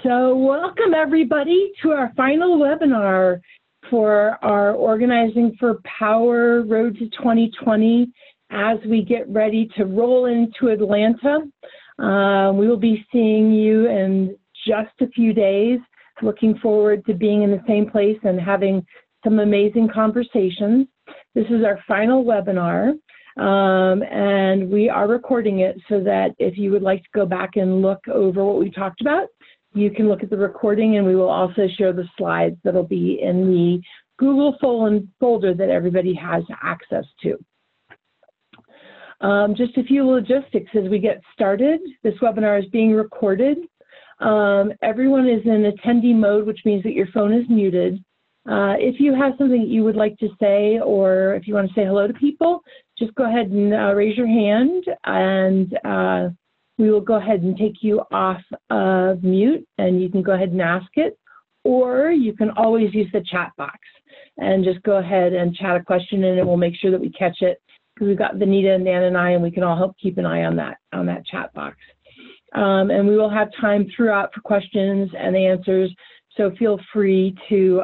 So welcome everybody to our final webinar for our Organizing for Power Road to 2020 as we get ready to roll into Atlanta. We will be seeing you in just a few days. Looking forward to being in the same place and having some amazing conversations. This is our final webinar. And we are recording it so that if you would like to go back and look over what we talked about, you can look at the recording, and we will also share the slides that'll be in the Google folder that everybody has access to. Just a few logistics as we get started. This webinar is being recorded. Everyone is in attendee mode, which means that your phone is muted. If you have something that you would like to say, or if you want to say hello to people, just go ahead and raise your hand, and we will go ahead and take you off of mute, and you can go ahead and ask it, or you can always use the chat box and just go ahead and chat a question, and it will make sure that we catch it, because we've got Vanita and Dan and I, and we can all help keep an eye on that chat box. And we will have time throughout for questions and answers. So feel free to,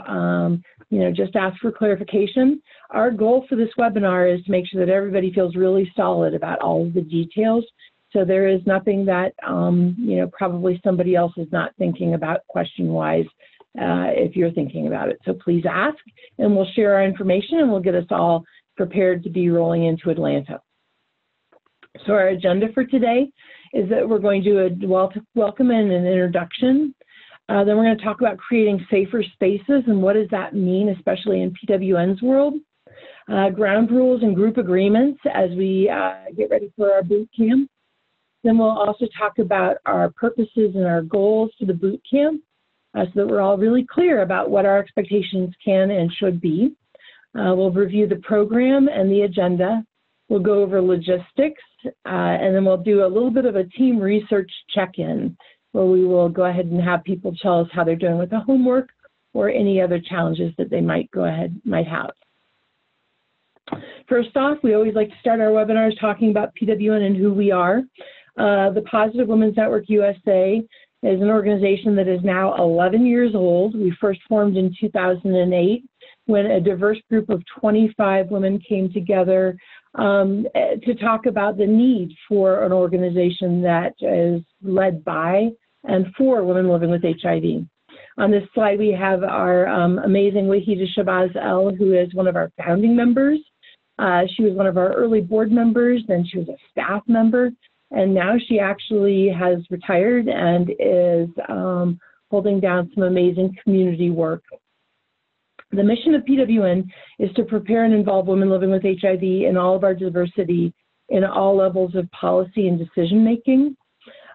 just ask for clarification. Our goal for this webinar is to make sure that everybody feels really solid about all of the details. So there is nothing that, probably somebody else is not thinking about question-wise if you're thinking about it. So please ask, and we'll share our information, and we'll get us all prepared to be rolling into Atlanta. So our agenda for today is that we're going to do a welcome and an introduction. Then we're going to talk about creating safer spaces and what does that mean, especially in PWN's world. Ground rules and group agreements as we get ready for our boot camp. Then we'll also talk about our purposes and our goals for the boot camp so that we're all really clear about what our expectations can and should be. We'll review the program and the agenda. We'll go over logistics, and then we'll do a little bit of a team research check-in, where we will go ahead and have people tell us how they're doing with the homework or any other challenges that they might have. First off, we always like to start our webinars talking about PWN and who we are. The Positive Women's Network USA is an organization that is now 11 years old. We first formed in 2008 when a diverse group of 25 women came together to talk about the need for an organization that is led by and for women living with HIV. On this slide, we have our amazing Wahida Shabazz El, who is one of our founding members. She was one of our early board members, then she was a staff member, and now she actually has retired and is holding down some amazing community work. The mission of PWN is to prepare and involve women living with HIV in all of our diversity in all levels of policy and decision making.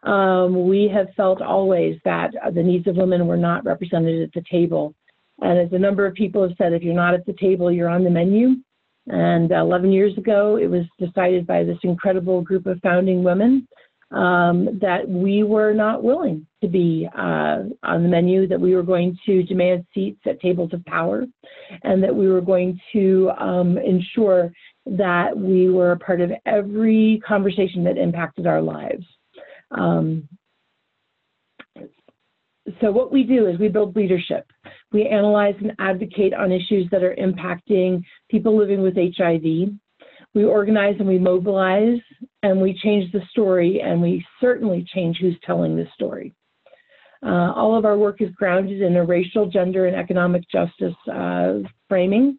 We have felt always that the needs of women were not represented at the table. And as a number of people have said, if you're not at the table, you're on the menu. And 11 years ago, it was decided by this incredible group of founding women that we were not willing to be on the menu, that we were going to demand seats at tables of power, and that we were going to ensure that we were a part of every conversation that impacted our lives. So what we do is we build leadership. We analyze and advocate on issues that are impacting people living with HIV. We organize and we mobilize, and we change the story, and we certainly change who's telling the story. All of our work is grounded in a racial, gender, and economic justice framing.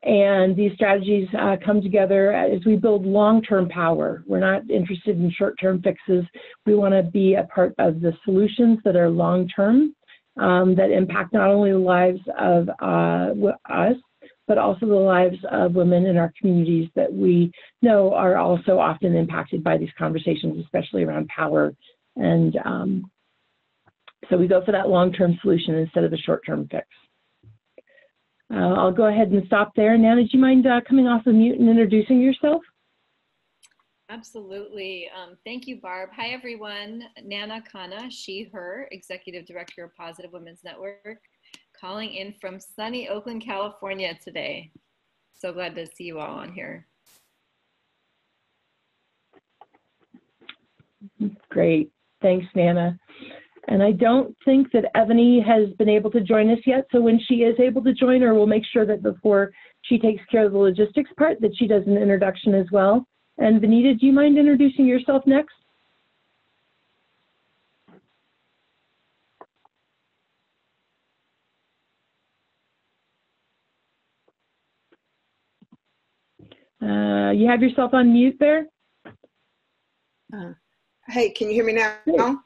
And these strategies come together as we build long-term power. We're not interested in short-term fixes. We want to be a part of the solutions that are long-term, that impact not only the lives of us, but also the lives of women in our communities that we know are also often impacted by these conversations, especially around power. And so we go for that long-term solution instead of the short-term fix. I'll go ahead and stop there. Nana, do you mind coming off of mute and introducing yourself? Absolutely. Thank you, Barb. Hi, everyone. Nana Khanna, she, her, Executive Director of Positive Women's Network, calling in from sunny Oakland, California today. So glad to see you all on here. Great. Thanks, Nana. And I don't think that Ebony has been able to join us yet. So when she is able to join her, we'll make sure that before she takes care of the logistics part, that she does an introduction as well. And Vanita, do you mind introducing yourself next? You have yourself on mute there? Hey, can you hear me now?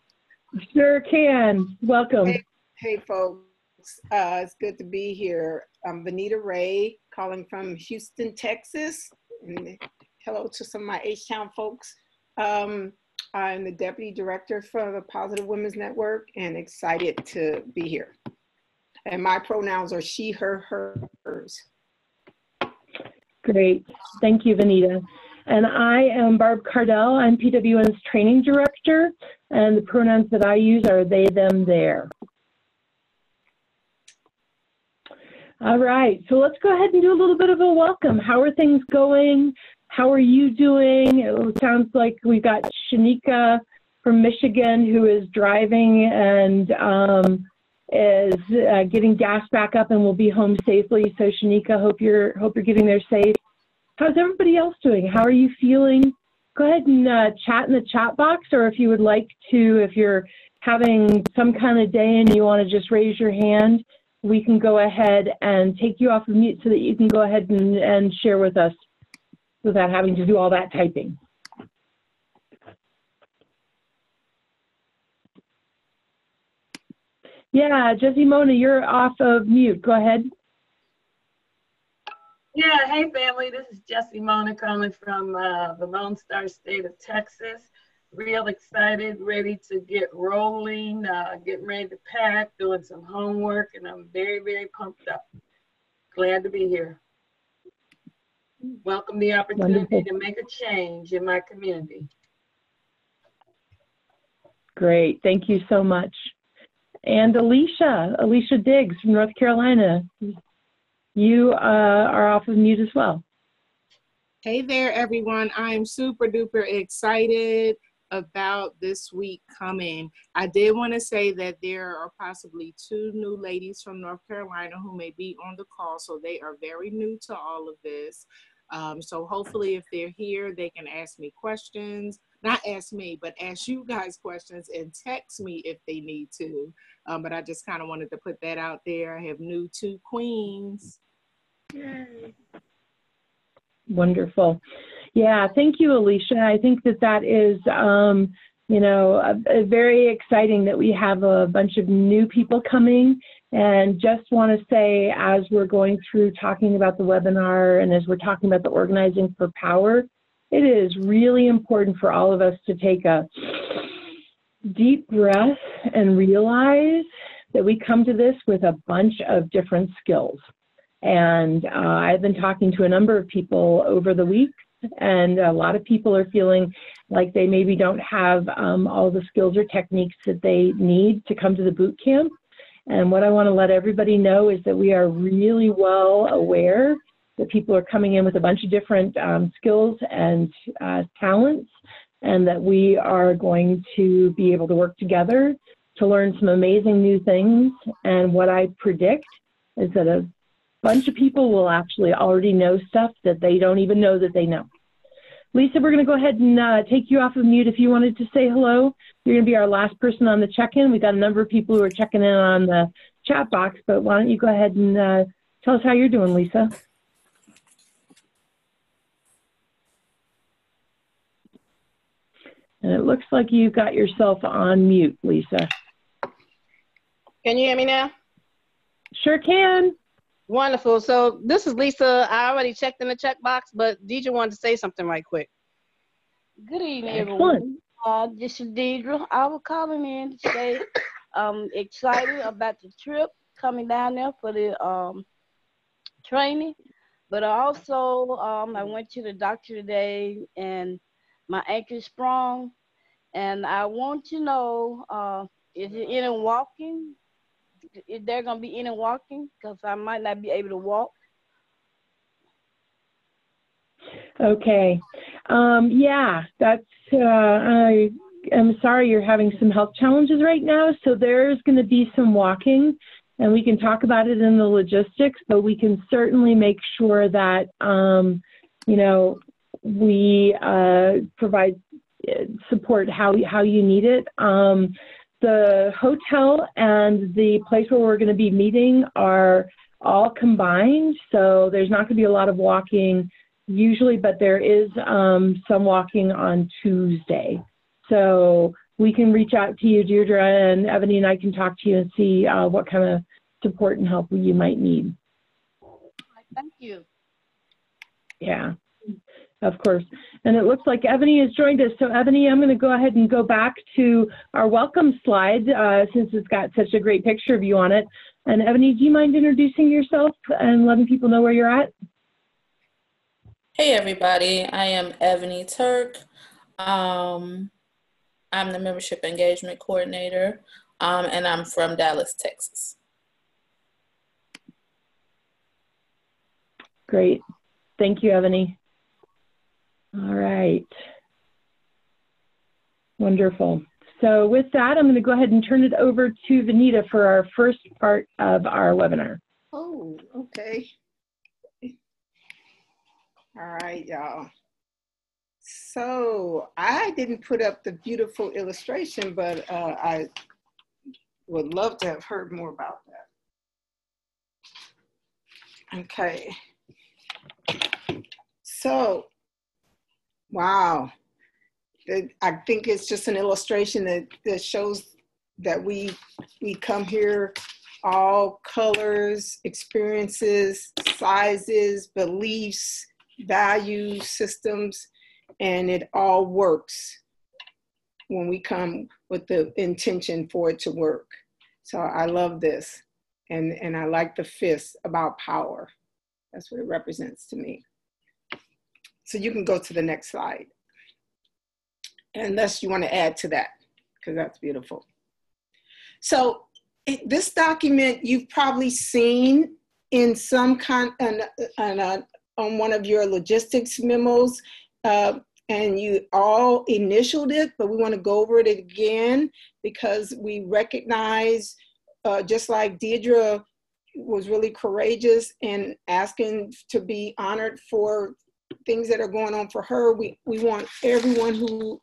Sure can. Welcome. Hey folks. It's good to be here. I'm Vanita Ray, calling from Houston, Texas. And hello to some of my H-Town folks. I'm the Deputy Director for the Positive Women's Network and excited to be here. And my pronouns are she, her, hers. Great. Thank you, Vanita. And I am Barb Cardell. I'm PWN's Training Director, and the pronouns that I use are they, them, their. All right, so let's go ahead and do a little bit of a welcome. How are things going? How are you doing? It sounds like we've got Shanika from Michigan who is driving and is getting gas back up and will be home safely. So Shanika, hope you're getting there safe. How's everybody else doing? How are you feeling? Go ahead and chat in the chat box, or if you would like to, if you're having some kind of day and you want to just raise your hand, we can go ahead and take you off of mute so that you can go ahead and share with us without having to do all that typing. Yeah, Jessie Mona, you're off of mute. Go ahead. Yeah, hey family, this is Jessie Mona calling from the Lone Star State of Texas. Real excited, ready to get rolling, getting ready to pack, doing some homework, and I'm very, very pumped up. Glad to be here. Welcome the opportunity to make a change in my community. Great, thank you so much. And Alicia Diggs from North Carolina. You are off of mute as well. Hey there, everyone. I'm super duper excited about this week coming. I did want to say that there are possibly 2 new ladies from North Carolina who may be on the call, so they are very new to all of this. So hopefully if they're here, they can ask me questions. Not ask me, but ask you guys questions and text me if they need to. But I just kind of wanted to put that out there. I have new 2 queens. Yay. Wonderful. Yeah, thank you, Alicia. I think that is, you know, very exciting that we have a bunch of new people coming. And just want to say, as we're going through talking about the webinar and as we're talking about the Organizing for Power, it is really important for all of us to take a deep breath and realize that we come to this with a bunch of different skills. And I've been talking to a number of people over the week, and a lot of people are feeling like they maybe don't have all the skills or techniques that they need to come to the boot camp. And what I want to let everybody know is that we are really well aware that people are coming in with a bunch of different skills and talents, and that we are going to be able to work together to learn some amazing new things. And what I predict is that a bunch of people will actually already know stuff that they don't even know that they know. Lisa, we're going to go ahead and take you off of mute. If you wanted to say hello, you're going to be our last person on the check-in. We've got a number of people who are checking in on the chat box, but why don't you go ahead and tell us how you're doing, Lisa. And it looks like you've got yourself on mute, Lisa. Can you hear me now? Sure can. Wonderful. So this is Lisa. I already checked in the check box, but Deidre wanted to say something right quick. Good evening, Excellent. everyone. This is Deidre. I was calling in to say I'm excited about the trip coming down there for the training. But also, I went to the doctor today and my ankle is sprung. And I want to know, is it any walking? Is there going to be any walking? Because I might not be able to walk. Okay. Yeah, that's, I am sorry you're having some health challenges right now. So there's going to be some walking, and we can talk about it in the logistics, but we can certainly make sure that, you know, we provide support how you need it. The hotel and the place where we're going to be meeting are all combined, so there's not going to be a lot of walking usually, but there is some walking on Tuesday. So we can reach out to you, Deirdre, and Ebony and I can talk to you and see what kind of support and help you might need. Thank you. Yeah. Of course. And it looks like Ebony has joined us. So Ebony, I'm going to go ahead and go back to our welcome slide since it's got such a great picture of you on it. And Ebony, do you mind introducing yourself and letting people know where you're at? Hey everybody, I am Ebony Turk. I'm the Membership Engagement Coordinator, and I'm from Dallas, Texas. Great. Thank you, Ebony. All right. Wonderful. So with that, I'm going to go ahead and turn it over to Vanita for our first part of our webinar. Oh, okay. All right, y'all. So I didn't put up the beautiful illustration, but I would love to have heard more about that. Okay. So, wow. I think it's just an illustration that shows that we come here, all colors, experiences, sizes, beliefs, values, systems, and it all works when we come with the intention for it to work. So I love this. And I like the fist about power. That's what it represents to me. So you can go to the next slide. Unless you want to add to that, because that's beautiful. So this document you've probably seen in some kind on one of your logistics memos, and you all initialed it, but we want to go over it again because we recognize, just like Deirdre was really courageous in asking to be honored for things that are going on for her. We want everyone who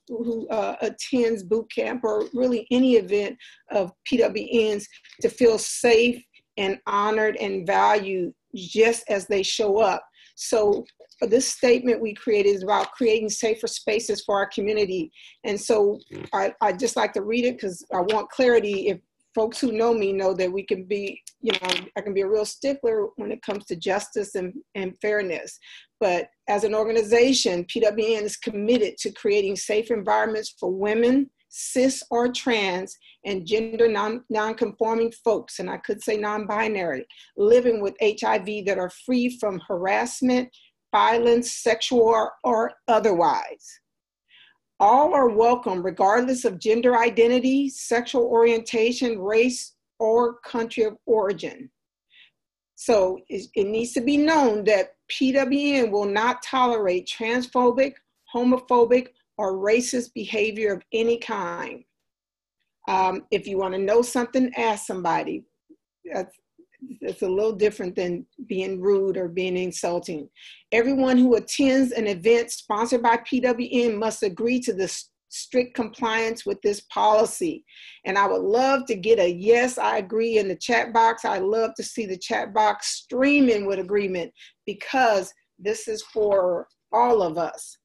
attends boot camp or really any event of PWNs to feel safe and honored and valued just as they show up. So this statement we created is about creating safer spaces for our community. And so I just like to read it because I want clarity. If folks who know me know that we can be, you know, I can be a real stickler when it comes to justice and fairness. But as an organization, PWN is committed to creating safe environments for women, cis or trans, and gender non-conforming folks, and I could say non-binary, living with HIV that are free from harassment, violence, sexual or otherwise. All are welcome regardless of gender identity, sexual orientation, race, or country of origin. So it needs to be known that PWN will not tolerate transphobic, homophobic, or racist behavior of any kind. If you want to know something, ask somebody. It's a little different than being rude or being insulting. Everyone who attends an event sponsored by PWN must agree to the strict compliance with this policy. And I would love to get a yes, I agree in the chat box. I love to see the chat box streaming with agreement because this is for all of us.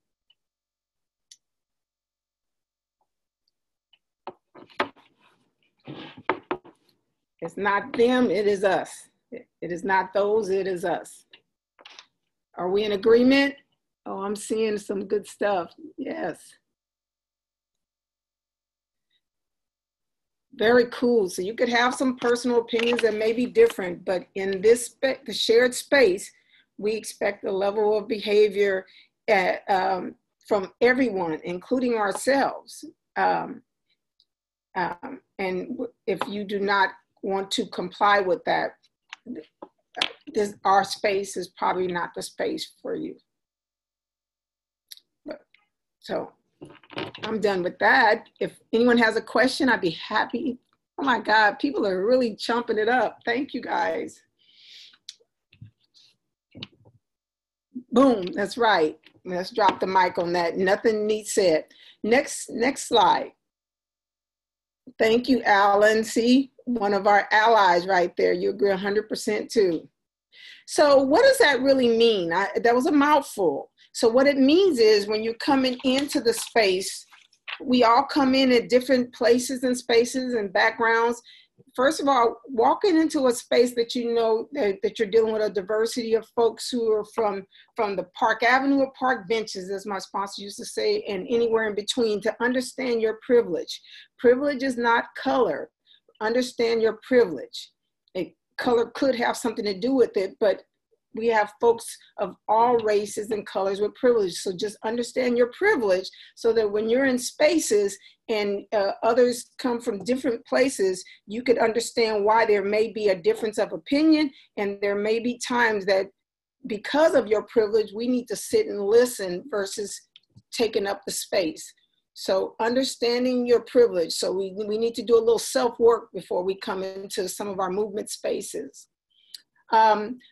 It's not them, it is us. It is not those, it is us. Are we in agreement? Oh, I'm seeing some good stuff. Yes. Very cool. So you could have some personal opinions that may be different, but in this the shared space, we expect a level of behavior from everyone, including ourselves. And if you do not want to comply with that, our space is probably not the space for you. So I'm done with that. If anyone has a question, I'd be happy. Oh my God, people are really chomping it up. Thank you guys. Boom, that's right. Let's drop the mic on that. Nothing needs said. Next slide. Thank you, Alan. See, one of our allies right there. You agree 100% too. So what does that really mean? That was a mouthful. So what it means is when you're coming into the space, we all come in at different places and spaces and backgrounds. First of all, walking into a space that you know that you're dealing with a diversity of folks who are from the Park Avenue or park benches, as my sponsor used to say, and anywhere in between, to understand your privilege. Privilege is not color. Understand your privilege. Color could have something to do with it, but we have folks of all races and colors with privilege. So just understand your privilege so that when you're in spaces and others come from different places, you could understand why there may be a difference of opinion. And there may be times that because of your privilege, we need to sit and listen versus taking up the space. So understanding your privilege. So we need to do a little self-work before we come into some of our movement spaces.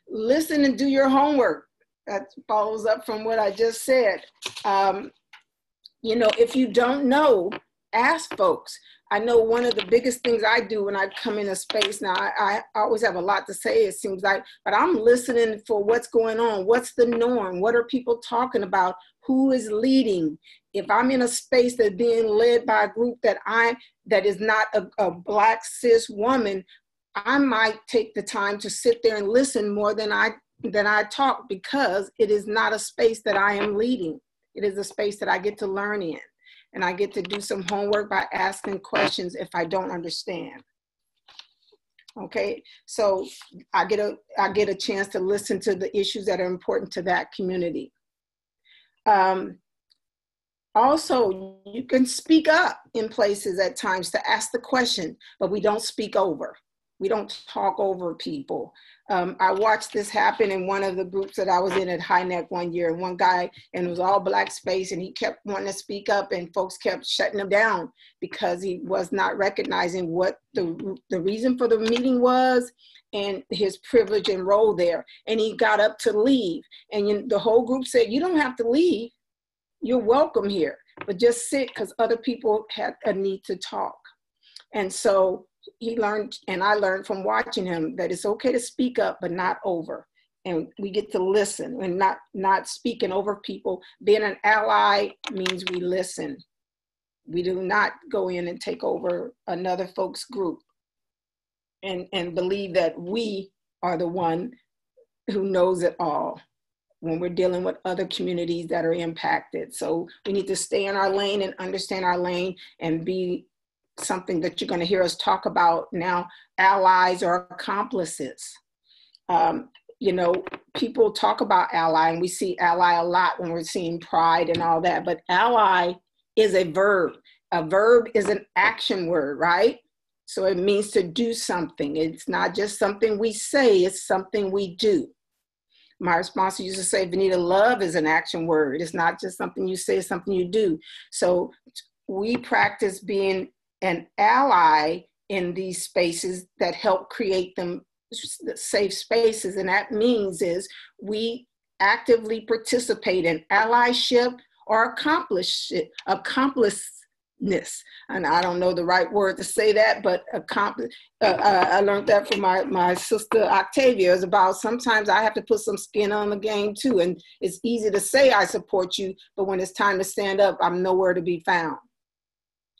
Listen and do your homework. That follows up from what I just said. You know, if you don't know, ask folks. I know one of the biggest things I do when I come in a space, now I always have a lot to say, it seems like, but I'm listening for what's going on. What's the norm? What are people talking about? Who is leading? If I'm in a space that's being led by a group that is not a Black cis woman, I might take the time to sit there and listen more than I talk, because it is not a space that I am leading. It is a space that I get to learn in, and I get to do some homework by asking questions if I don't understand. Okay, so I get a chance to listen to the issues that are important to that community. Also, you can speak up in places at times to ask the question, but we don't speak over. We don't talk over people. I watched this happen in one of the groups that I was in at High Neck one year. And one guy, and it was all Black space, and he kept wanting to speak up, and folks kept shutting him down because he was not recognizing what the reason for the meeting was and his privilege and role there. And he got up to leave. And the whole group said, you don't have to leave. You're welcome here, but just sit, because other people had a need to talk. And so he learned, and I learned from watching him, that it's okay to speak up, but not over. And we get to listen and not speaking over people. Being an ally means we listen. We do not go in and take over another folks' group and believe that we are the one who knows it all when we're dealing with other communities that are impacted. So we need to stay in our lane and understand our lane and be something that you're going to hear us talk about now, allies or accomplices. You know, people talk about ally, and we see ally a lot when we're seeing pride and all that, but ally is a verb. A verb is an action word, right? So it means to do something. It's not just something we say, it's something we do. My sponsor used to say, Vanita, love is an action word. It's not just something you say, it's something you do. So we practice being an ally in these spaces that help create them safe spaces. And that means is we actively participate in allyship or accomplishment. And I don't know the right word to say that, but I learned that from my sister Octavia. It's about sometimes I have to put some skin on the game too. And it's easy to say I support you, but when it's time to stand up, I'm nowhere to be found.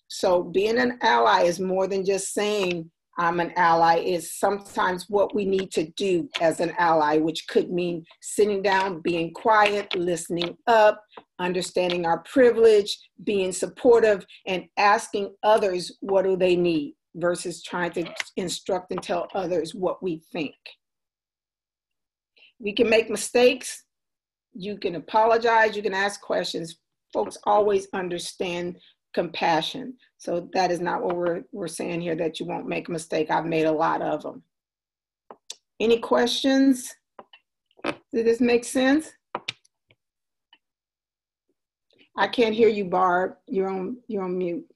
So being an ally is more than just saying I'm an ally. It's sometimes what we need to do as an ally, which could mean sitting down, being quiet, listening up, understanding our privilege, being supportive, and asking others what do they need versus trying to instruct and tell others what we think. We can make mistakes. You can apologize. You can ask questions. Folks always understand compassion. So that is not what we're saying here, that you won't make a mistake. I've made a lot of them. Any questions? Did this make sense? I can't hear you, Barb. You're on mute.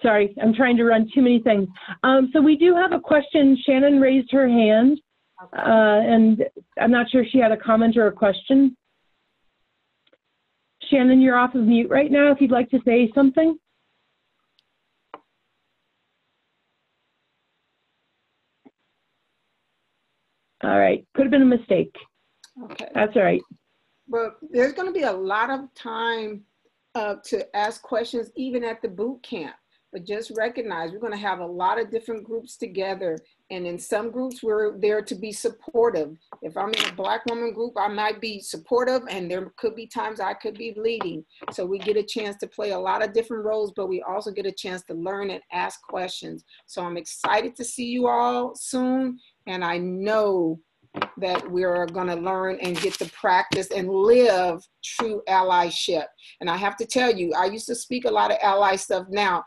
Sorry, I'm trying to run too many things. So we do have a question. Shannon raised her hand, and I'm not sure if she had a comment or a question. Shannon, you're off of mute right now if you'd like to say something. All right, could have been a mistake. Okay. That's all right. But there's going to be a lot of time to ask questions even at the boot camp. But just recognize we're going to have a lot of different groups together. And in some groups, we're there to be supportive. If I'm in a Black woman group, I might be supportive, and there could be times I could be leading. So we get a chance to play a lot of different roles, but we also get a chance to learn and ask questions. So I'm excited to see you all soon. And I know that we're going to learn and get to practice and live true allyship. And I have to tell you, I used to speak a lot of ally stuff. Now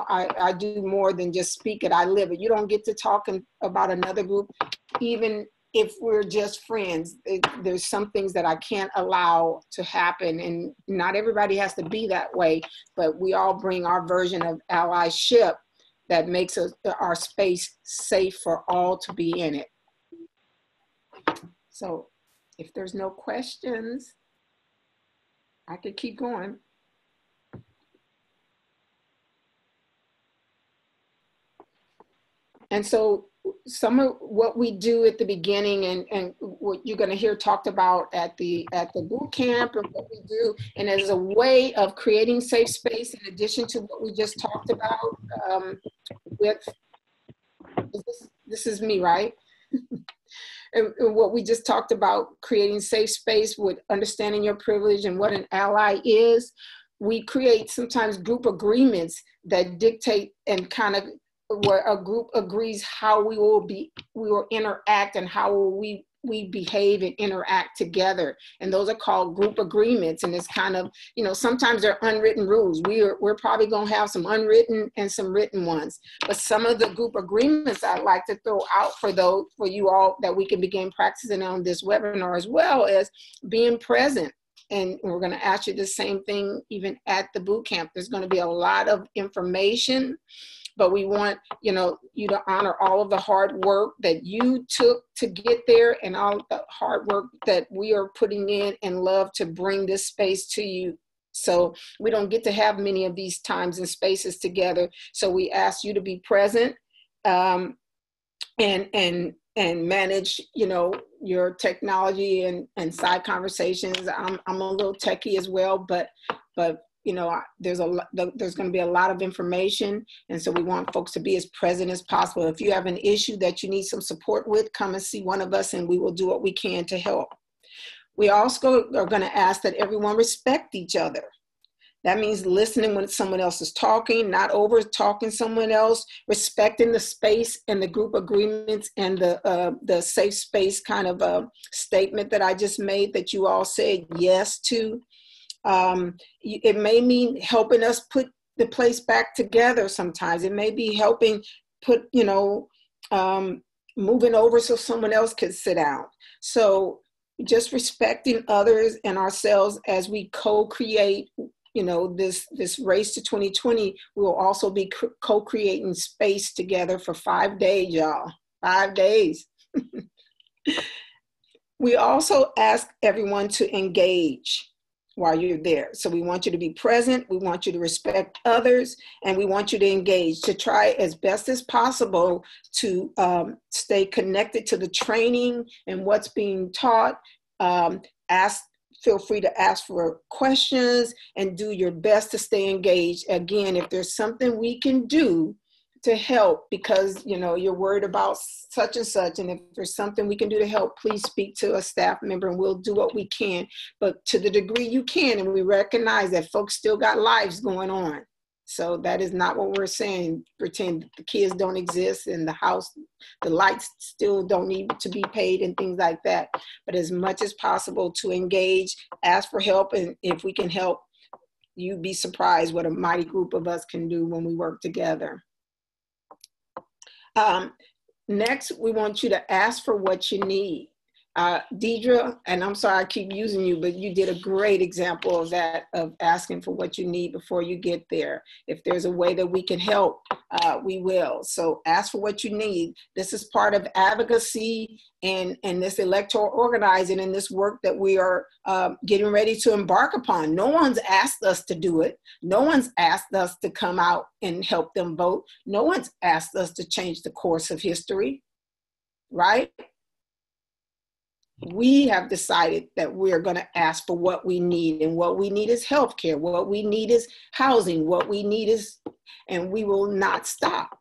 I do more than just speak it, I live it. You don't get to talk about another group, even if we're just friends. There's some things that I can't allow to happen, and not everybody has to be that way, but we all bring our version of allyship that makes our space safe for all to be in it. So if there's no questions, I could keep going. And so some of what we do at the beginning and what you're going to hear talked about at the boot camp and what we do, and as a way of creating safe space in addition to what we just talked about this is me, right? And what we just talked about, creating safe space with understanding your privilege and what an ally is, we create sometimes group agreements that dictate and kind of where a group agrees how we will interact and how we behave and interact together. And those are called group agreements. And it's kind of, sometimes they're unwritten rules. We're probably going to have some unwritten and some written ones. But some of the group agreements I'd like to throw out for you all that we can begin practicing on this webinar, as well as being present. And we're going to ask you the same thing even at the boot camp. There's going to be a lot of information, but we want, you to honor all of the hard work that you took to get there and all the hard work that we are putting in and love to bring this space to you. So we don't get to have many of these times and spaces together. So we ask you to be present and manage, your technology and side conversations. I'm a little techie as well, but there's going to be a lot of information. And so we want folks to be as present as possible. If you have an issue that you need some support with, come and see one of us and we will do what we can to help. We also are going to ask that everyone respect each other. That means listening when someone else is talking, not over talking someone else, respecting the space and the group agreements and the safe space kind of statement that I just made that you all said yes to. It may mean helping us put the place back together sometimes. It may be helping put, moving over so someone else could sit down. So just respecting others and ourselves as we co-create, this race to 2020. We will also be co-creating space together for 5 days, y'all. 5 days. We also ask everyone to engage while you're there. So we want you to be present, we want you to respect others, and we want you to engage, to try as best as possible to stay connected to the training and what's being taught. Feel free to ask for questions and do your best to stay engaged. Again, if there's something we can do to help because you're worried about such and such, and if there's something we can do to help, please speak to a staff member and we'll do what we can. But to the degree you can, and we recognize that folks still got lives going on. So that is not what we're saying. Pretend the kids don't exist and the house, the lights still don't need to be paid and things like that. But as much as possible to engage, ask for help, and if we can help, you'd be surprised what a mighty group of us can do when we work together. Next, we want you to ask for what you need. Deidre, and I'm sorry I keep using you, but you did a great example of that, of asking for what you need before you get there. If there's a way that we can help, we will. So ask for what you need. This is part of advocacy and this electoral organizing and this work that we are getting ready to embark upon. No one's asked us to do it. No one's asked us to come out and help them vote. No one's asked us to change the course of history, right? We have decided that we're going to ask for what we need, and what we need is healthcare. What we need is housing. What we need is, and we will not stop.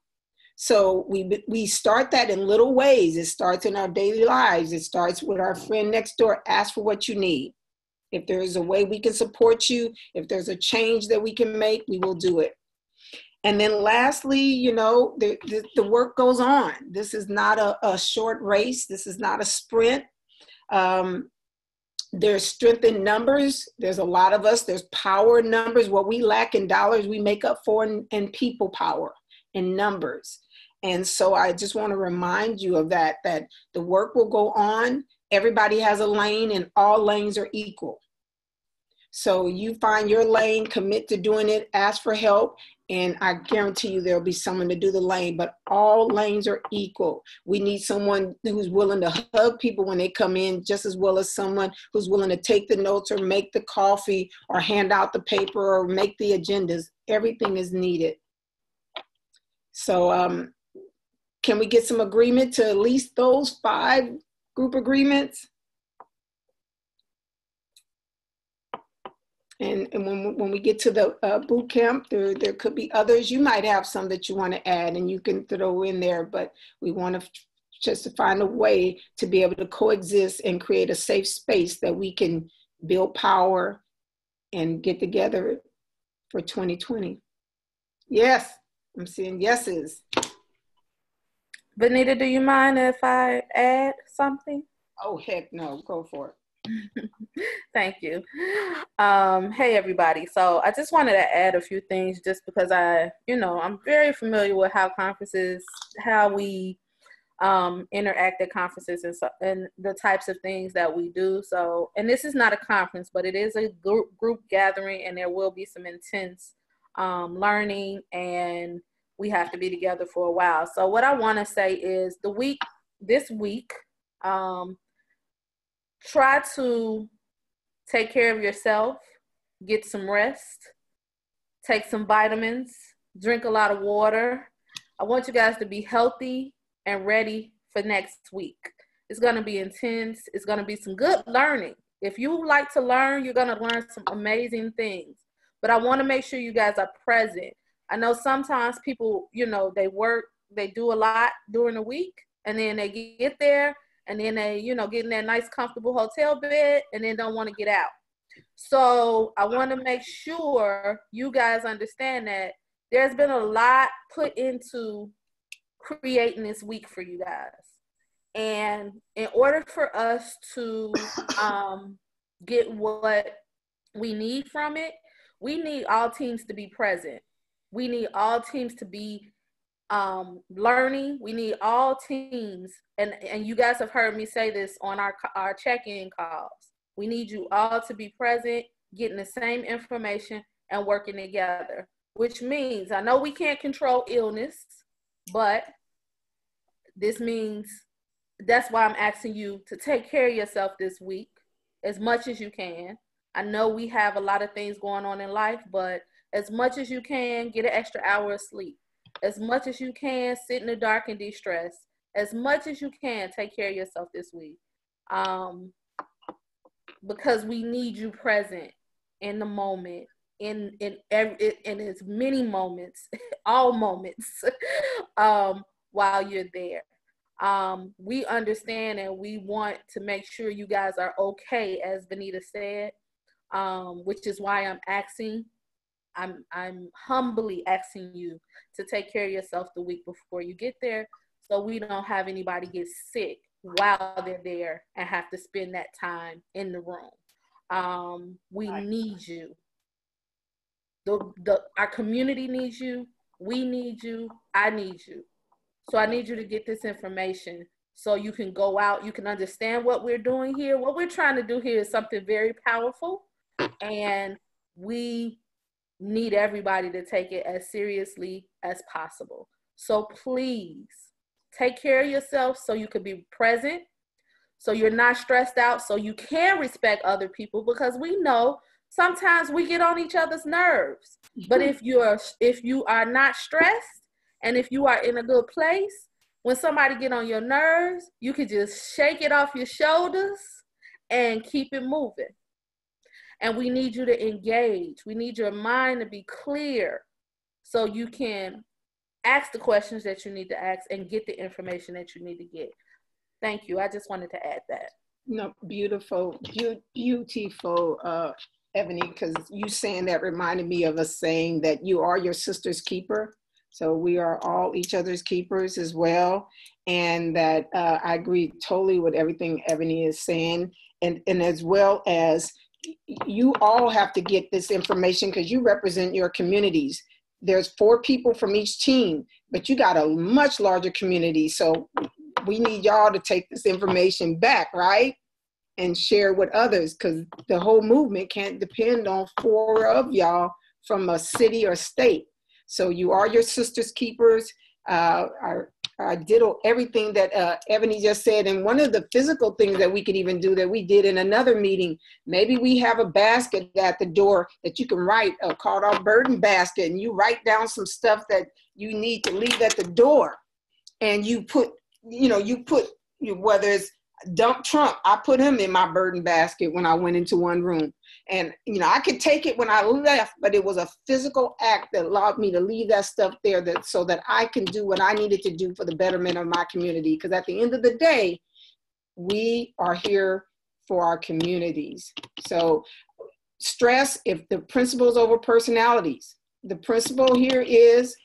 So we start that in little ways. It starts in our daily lives. It starts with our friend next door. Ask for what you need. If there is a way we can support you, if there's a change that we can make, we will do it. And then lastly, you know, the work goes on. This is not a short race. This is not a sprint. There's strength in numbers. There's a lot of us. There's power in numbers. What we lack in dollars, we make up for in people power, in numbers. And so I just want to remind you of that the work will go on. Everybody has a lane, and all lanes are equal. So you find your lane, commit to doing it, ask for help, and I guarantee you there'll be someone to do the lane, but all lanes are equal. We need someone who's willing to hug people when they come in, just as well as someone who's willing to take the notes or make the coffee or hand out the paper or make the agendas. Everything is needed. So can we get some agreement to at least those 5 group agreements? And when we get to the boot camp, there could be others. You might have some that you want to add and you can throw in there, but we want to just to find a way to be able to coexist and create a safe space that we can build power and get together for 2020. Yes, I'm seeing yeses. Benita, do you mind if I add something? Oh, heck no, go for it. Thank you. Hey everybody. So I just wanted to add a few things just because I'm very familiar with how we interact at conferences and the types of things that we do. So, and this is not a conference, but it is a group gathering, and there will be some intense learning, and we have to be together for a while. So what I want to say is this week, try to take care of yourself, get some rest, take some vitamins, drink a lot of water. I want you guys to be healthy and ready for next week. It's going to be intense. It's going to be some good learning. If you like to learn, you're going to learn some amazing things. But I want to make sure you guys are present. I know sometimes people, they work, they do a lot during the week, and then they get there, and then they, get in that nice, comfortable hotel bed and then don't want to get out. So I want to make sure you guys understand that there's been a lot put into creating this week for you guys. And in order for us to get what we need from it, we need all teams to be present. We need all teams to be learning. We need all teams, and you guys have heard me say this on our check-in calls. We need you all to be present, getting the same information and working together, which means I know we can't control illness, but this means that's why I'm asking you to take care of yourself this week as much as you can. I know we have a lot of things going on in life, but as much as you can, get an extra hour of sleep. As much as you can, sit in the dark and de-stress. As much as you can, take care of yourself this week. Because we need you present in the moment, in as many moments, all moments, while you're there. We understand and we want to make sure you guys are okay, as Benita said, which is why I'm humbly asking you to take care of yourself the week before you get there, so we don't have anybody get sick while they're there and have to spend that time in the room. We need you. Our community needs you. We need you. I need you. So I need you to get this information so you can go out, you can understand what we're doing here. What we're trying to do here is something very powerful, and we need everybody to take it as seriously as possible. So please take care of yourself so you can be present, so you're not stressed out, so you can respect other people, because we know sometimes we get on each other's nerves. But if you are not stressed, and if you are in a good place, when somebody get on your nerves, you can just shake it off your shoulders and keep it moving. And we need you to engage. We need your mind to be clear so you can ask the questions that you need to ask and get the information that you need to get. Thank you. I just wanted to add that. No, beautiful, beautiful, Ebony, because you saying that reminded me of a saying that you are your sister's keeper. So we are all each other's keepers as well. And that I agree totally with everything Ebony is saying. And as well as you all have to get this information because you represent your communities. There's 4 people from each team, but you got a much larger community. So we need y'all to take this information back, right? And share with others, because the whole movement can't depend on 4 of y'all from a city or state. So you are your sister's keepers. I diddle everything that Ebony just said. And one of the physical things that we could even do that we did in another meeting, maybe we have a basket at the door that you can write, called our burden basket, and you write down some stuff that you need to leave at the door. And you put, whether it's dump Trump, I put him in my burden basket when I went into one room. And, I could take it when I left, but it was a physical act that allowed me to leave that stuff there so that I can do what I needed to do for the betterment of my community. Because at the end of the day, we are here for our communities. So stress, if the principles over personalities, the principle here is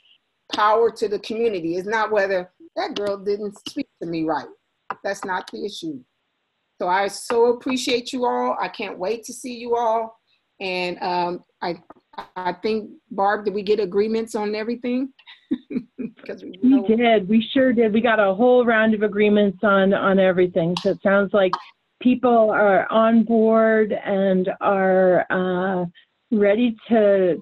power to the community. It's not whether that girl didn't speak to me right. That's not the issue. So I so appreciate you all. I can't wait to see you all. And I think, Barb, did we get agreements on everything? Because we did. We sure did. We got a whole round of agreements on everything. So it sounds like people are on board and are ready to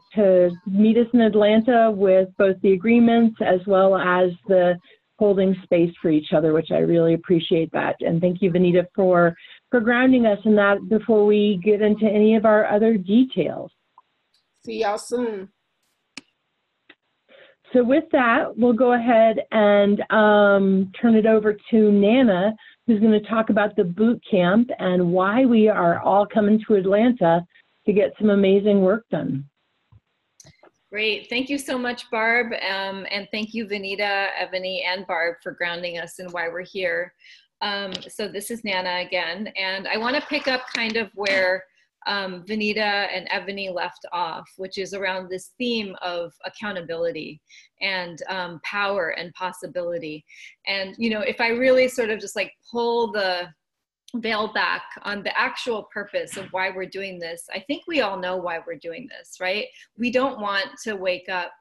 meet us in Atlanta with both the agreements as well as the holding space for each other, which I really appreciate that. And thank you, Vanita, for grounding us in that before we get into any of our other details. See y'all soon. So with that, we'll go ahead and turn it over to Nana, who's going to talk about the boot camp and why we are all coming to Atlanta to get some amazing work done. Great. Thank you so much, Barb. And thank you, Vanita, Ebony, and Barb for grounding us in why we're here. So this is Nana again, and I want to pick up kind of where Vanita and Ebony left off, which is around this theme of accountability and power and possibility. And, if I really sort of just like pull the veil back on the actual purpose of why we're doing this, I think we all know why we're doing this, right? We don't want to wake up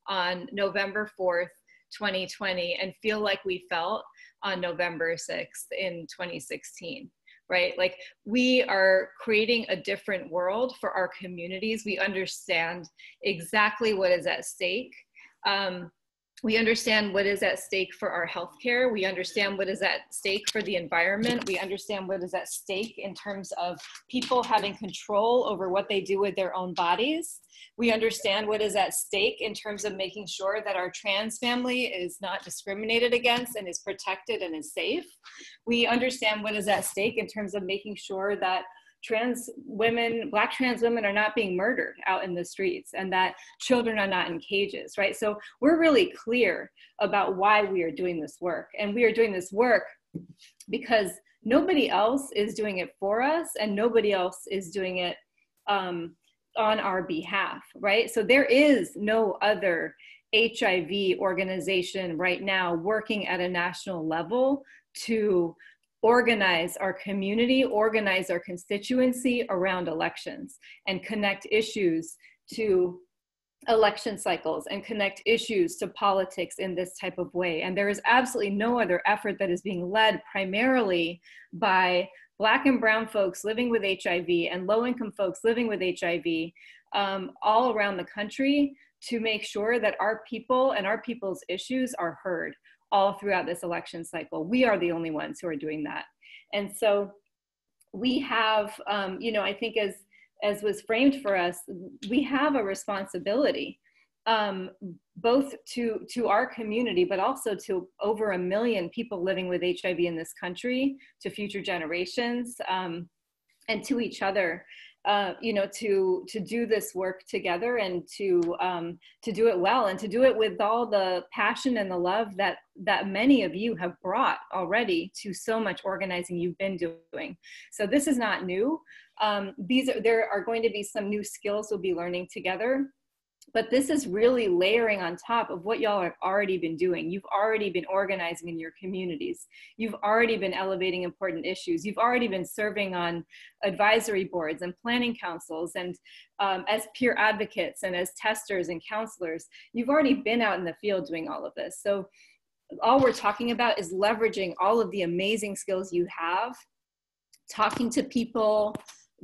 on November 4th, 2020 and feel like we felt on November 6th in 2016, right? Like, we are creating a different world for our communities. We understand exactly what is at stake. We understand what is at stake for our healthcare. We understand what is at stake for the environment. We understand what is at stake in terms of people having control over what they do with their own bodies. We understand what is at stake in terms of making sure that our trans family is not discriminated against and is protected and is safe. We understand what is at stake in terms of making sure that trans women, Black trans women are not being murdered out in the streets and that children are not in cages, right? So we're really clear about why we are doing this work. And we are doing this work because nobody else is doing it for us and nobody else is doing it on our behalf, right? So there is no other HIV organization right now working at a national level to organize our community, organize our constituency around elections, and connect issues to election cycles and connect issues to politics in this type of way. And there is absolutely no other effort that is being led primarily by Black and brown folks living with HIV and low-income folks living with HIV all around the country to make sure that our people and our people's issues are heard all throughout this election cycle. We are the only ones who are doing that. And so we have, you know, I think as was framed for us, we have a responsibility, both to our community, but also to over 1 million people living with HIV in this country, to future generations, and to each other, you know, to do this work together and to do it well and to do it with all the passion and the love that many of you have brought already to so much organizing you've been doing. So this is not new. There are going to be some new skills we'll be learning together, but this is really layering on top of what y'all have already been doing. You've already been organizing in your communities. You've already been elevating important issues. You've already been serving on advisory boards and planning councils and as peer advocates and as testers and counselors. You've already been out in the field doing all of this. So all we're talking about is leveraging all of the amazing skills you have, talking to people,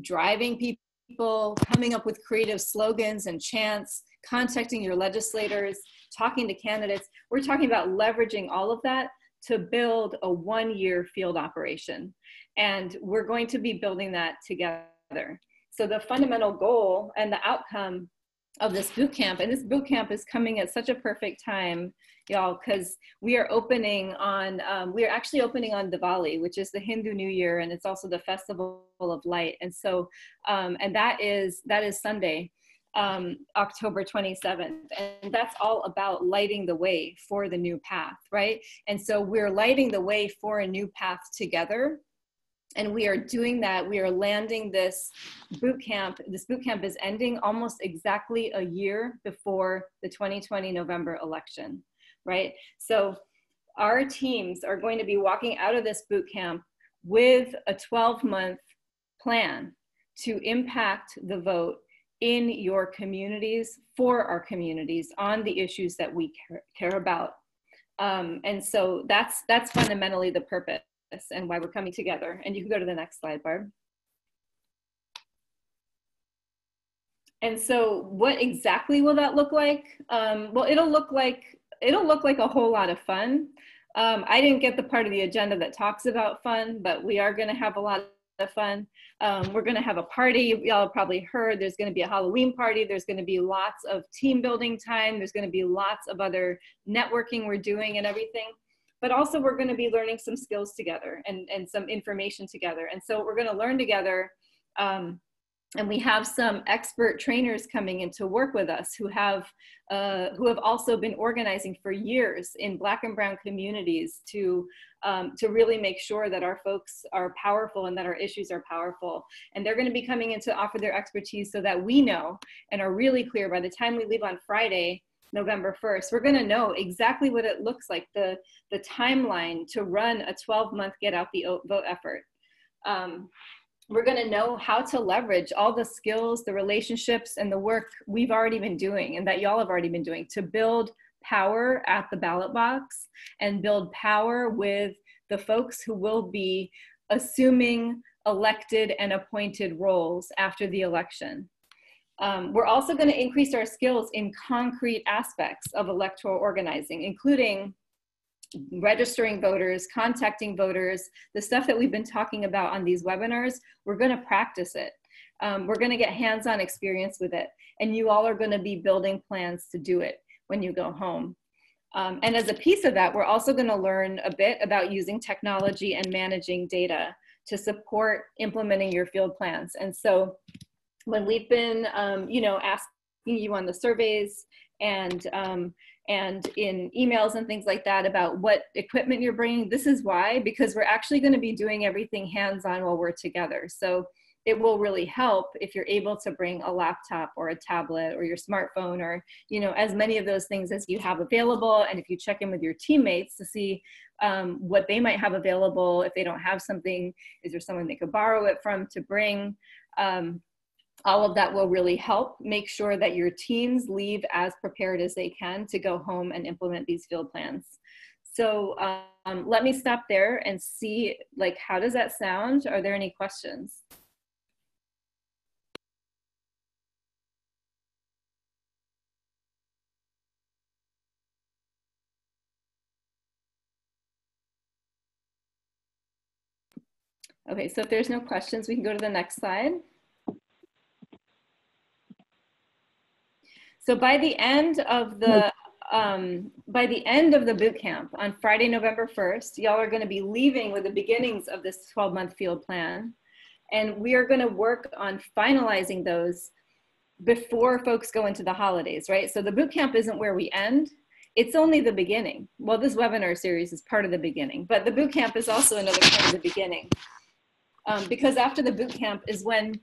driving people, coming up with creative slogans and chants, contacting your legislators, talking to candidates. We're talking about leveraging all of that to build a 1-year field operation. And we're going to be building that together. So the fundamental goal and the outcome of this boot camp, and this boot camp is coming at such a perfect time, y'all, because we are opening on, we are actually opening on Diwali, which is the Hindu New Year, and it's also the Festival of Light. And so, and that is Sunday, October 27th. And that's all about lighting the way for the new path, right? And so we're lighting the way for a new path together. And we are doing that. We are landing this boot camp. This boot camp is ending almost exactly a year before the 2020 November election, right? So our teams are going to be walking out of this boot camp with a 12-month plan to impact the vote in your communities, for our communities, on the issues that we care about. And so that's fundamentally the purpose and why we're coming together. And you can go to the next slide, Barb. And so what exactly will that look like? Well, it'll look like a whole lot of fun. I didn't get the part of the agenda that talks about fun, but we are gonna have a lot of fun. We're gonna have a party. Y'all have probably heard there's gonna be a Halloween party. There's gonna be lots of team building time. There's gonna be lots of other networking we're doing and everything. But also we're gonna be learning some skills together and some information together. And so we're gonna learn together, and we have some expert trainers coming in to work with us who have also been organizing for years in Black and brown communities to really make sure that our folks are powerful and that our issues are powerful. And they're gonna be coming in to offer their expertise so that we know and are really clear by the time we leave on Friday, November 1st, we're gonna know exactly what it looks like, the timeline to run a 12-month get out the vote effort. We're gonna know how to leverage all the skills, the relationships, and the work we've already been doing and that y'all have already been doing to build power at the ballot box and build power with the folks who will be assuming elected and appointed roles after the election. We're also going to increase our skills in concrete aspects of electoral organizing, including registering voters, contacting voters, the stuff that we've been talking about on these webinars. We're going to practice it. We're going to get hands-on experience with it. And you all are going to be building plans to do it when you go home. And as a piece of that, we're also going to learn a bit about using technology and managing data to support implementing your field plans. And so when we've been, you know, asking you on the surveys and in emails and things like that about what equipment you're bringing, this is why, because we're actually going to be doing everything hands-on while we're together. So it will really help if you're able to bring a laptop or a tablet or your smartphone or, you know, as many of those things as you have available. And if you check in with your teammates to see what they might have available, if they don't have something, is there someone they could borrow it from to bring? all of that will really help make sure that your teams leave as prepared as they can to go home and implement these field plans. So let me stop there and see, like, how does that sound? Are there any questions? Okay, so if there's no questions, we can go to the next slide. So by the end of the boot camp on Friday, November 1st, y'all are going to be leaving with the beginnings of this 12-month field plan. And we are going to work on finalizing those before folks go into the holidays, right? So the boot camp isn't where we end. It's only the beginning. Well, this webinar series is part of the beginning, but the boot camp is also another part of the beginning. Because after the boot camp is when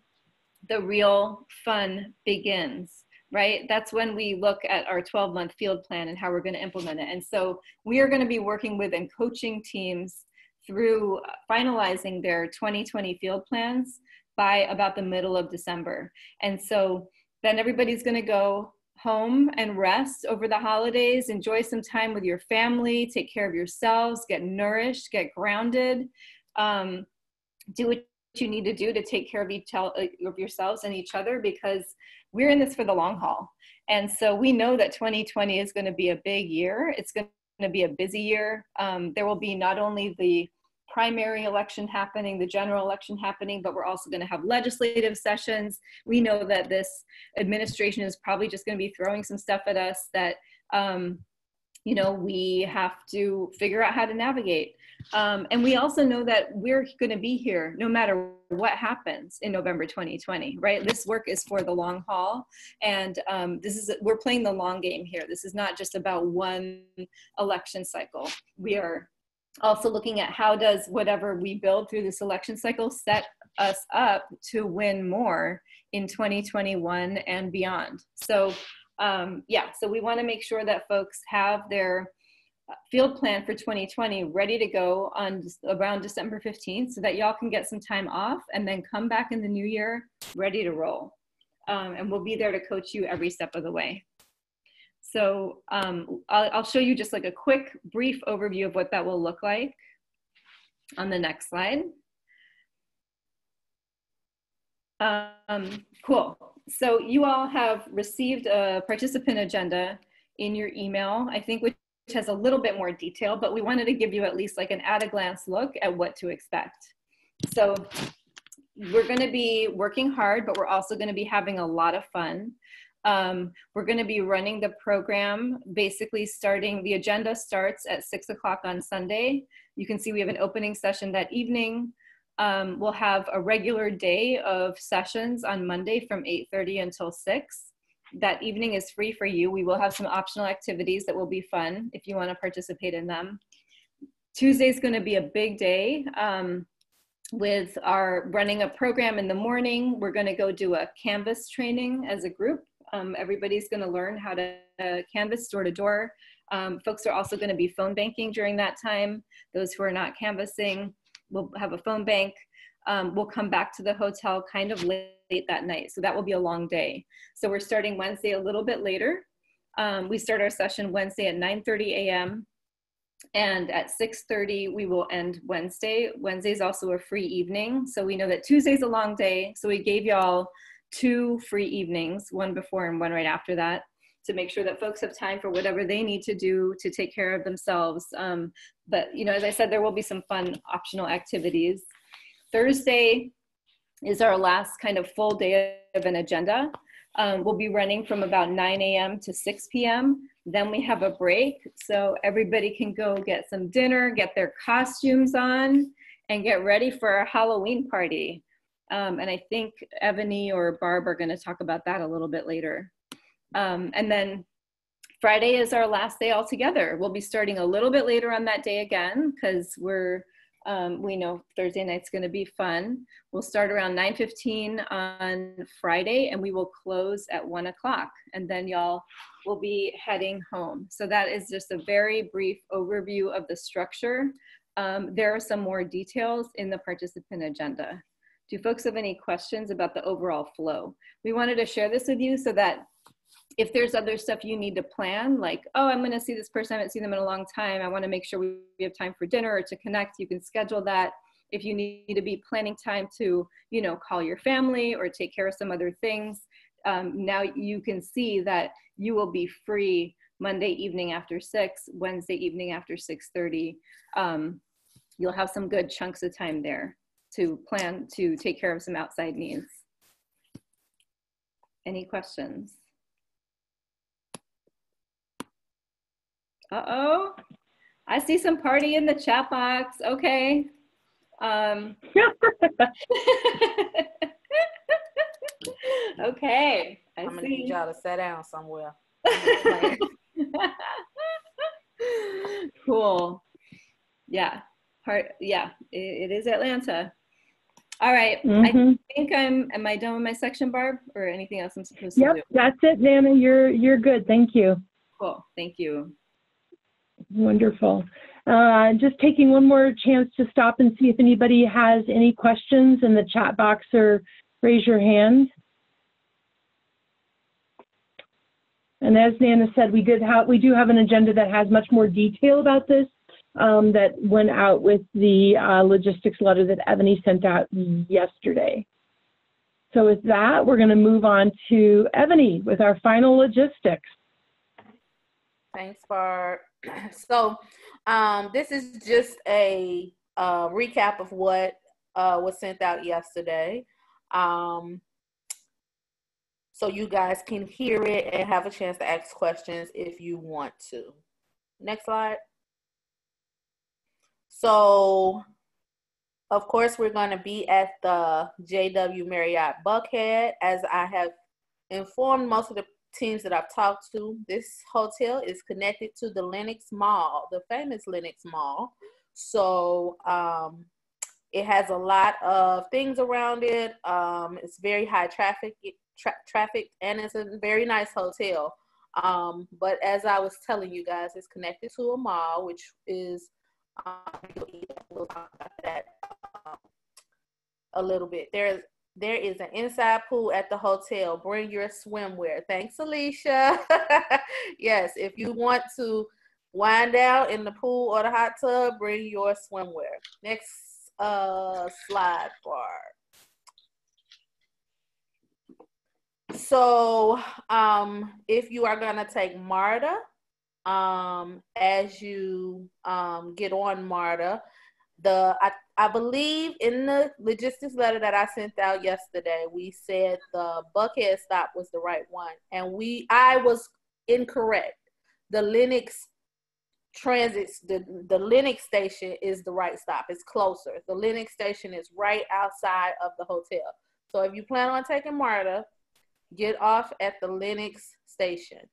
the real fun begins, right? That's when we look at our 12-month field plan and how we're going to implement it. And so we are going to be working with and coaching teams through finalizing their 2020 field plans by about the middle of December. And so then everybody's going to go home and rest over the holidays, enjoy some time with your family, take care of yourselves, get nourished, get grounded, do what you need to do to take care of yourselves and each other, because we're in this for the long haul. And so we know that 2020 is going to be a big year. It's going to be a busy year. There will be not only the primary election happening, the general election happening, but we're also going to have legislative sessions. We know that this administration is probably just going to be throwing some stuff at us that, you know, we have to figure out how to navigate. And we also know that we're going to be here no matter what happens in November 2020, right? This work is for the long haul. And we're playing the long game here. This is not just about one election cycle. We are also looking at how does whatever we build through this election cycle set us up to win more in 2021 and beyond. So yeah, so we want to make sure that folks have their field plan for 2020 ready to go on around December 15th so that y'all can get some time off and then come back in the new year ready to roll. And we'll be there to coach you every step of the way. So I'll show you just like a quick brief overview of what that will look like on the next slide. Cool. So you all have received a participant agenda in your email, I think, which has a little bit more detail, but we wanted to give you at least like an at-a-glance look at what to expect. So we're going to be working hard, but we're also going to be having a lot of fun. We're going to be running the program basically the agenda starts at 6 o'clock on Sunday. You can see we have an opening session that evening. We'll have a regular day of sessions on Monday from 8:30 until 6. That evening is free for you. We will have some optional activities that will be fun if you want to participate in them. Tuesday is going to be a big day with our running a program in the morning. We're going to go do a Canvas training as a group. Everybody's going to learn how to canvas door to door. Folks are also going to be phone banking during that time. Those who are not canvassing will have a phone bank. We'll come back to the hotel kind of late that night. So that will be a long day. So we're starting Wednesday a little bit later. We start our session Wednesday at 9:30 a.m. and at 6:30 we will end Wednesday. Wednesday is also a free evening. So we know that Tuesday's a long day. So we gave y'all 2 free evenings, one before and one right after that, to make sure that folks have time for whatever they need to do to take care of themselves. But you know, as I said, there will be some fun optional activities. Thursday is our last kind of full day of an agenda. We'll be running from about 9 a.m. to 6 p.m. Then we have a break. So everybody can go get some dinner, get their costumes on, and get ready for a Halloween party. And I think Ebony or Barb are going to talk about that a little bit later. And then Friday is our last day altogether. We'll be starting a little bit later on that day again, because we know Thursday night's going to be fun. We'll start around 9:15 on Friday, and we will close at 1 o'clock. And then y'all will be heading home. So that is just a very brief overview of the structure. There are some more details in the participant agenda. Do folks have any questions about the overall flow? We wanted to share this with you so that if there's other stuff you need to plan, like, oh, I'm gonna see this person, I haven't seen them in a long time, I wanna make sure we have time for dinner or to connect, you can schedule that. If you need to be planning time to, you know, call your family or take care of some other things, now you can see that you will be free Monday evening after 6, Wednesday evening after 6:30. You'll have some good chunks of time there to plan to take care of some outside needs. Any questions? Uh-oh, I see some party in the chat box. Okay. Okay, I'm gonna need y'all to sit down somewhere. Cool. Yeah, it is Atlanta. All right, I think am I done with my section, Barb, or anything else I'm supposed to do? Yep, that's it, Nana. You're good. Thank you. Cool, thank you. Wonderful. Just taking one more chance to stop and see if anybody has any questions in the chat box or raise your hand. And as Nana said, we do have an agenda that has much more detail about this that went out with the logistics letter that Ebony sent out yesterday. So with that, we're going to move on to Ebony with our final logistics. Thanks, Barb. So this is just a recap of what was sent out yesterday. So you guys can hear it and have a chance to ask questions if you want to. Next slide. So, of course, we're going to be at the JW Marriott Buckhead. As I have informed most of the teams that I've talked to, this hotel is connected to the Lenox Mall, the famous Lenox Mall. So it has a lot of things around it. It's very high traffic, and it's a very nice hotel. But as I was telling you guys, it's connected to a mall, which is, we'll talk about that a little bit. There is an inside pool at the hotel. Bring your swimwear. Thanks, Alicia. Yes, if you want to wind down in the pool or the hot tub, bring your swimwear. Next slide, Barb. So if you are going to take MARTA, as you get on MARTA, I believe in the logistics letter that I sent out yesterday, we said the Buckhead stop was the right one, and I was incorrect. The Lenox Transit, the Lenox station is the right stop. It's closer. The Lenox station is right outside of the hotel. So if you plan on taking MARTA, get off at the Lenox station.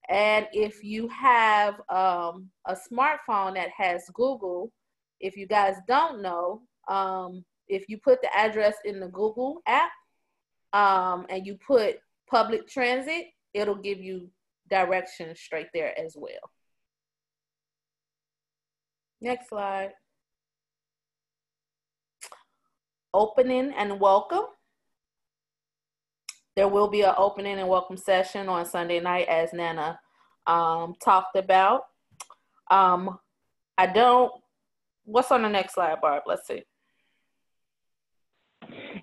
And if you have a smartphone that has Google, if you guys don't know, if you put the address in the Google app and you put public transit, it'll give you directions straight there as well. Next slide. Opening and welcome. There will be an opening and welcome session on Sunday night, as Nana talked about. What's on the next slide, Barb? Let's see.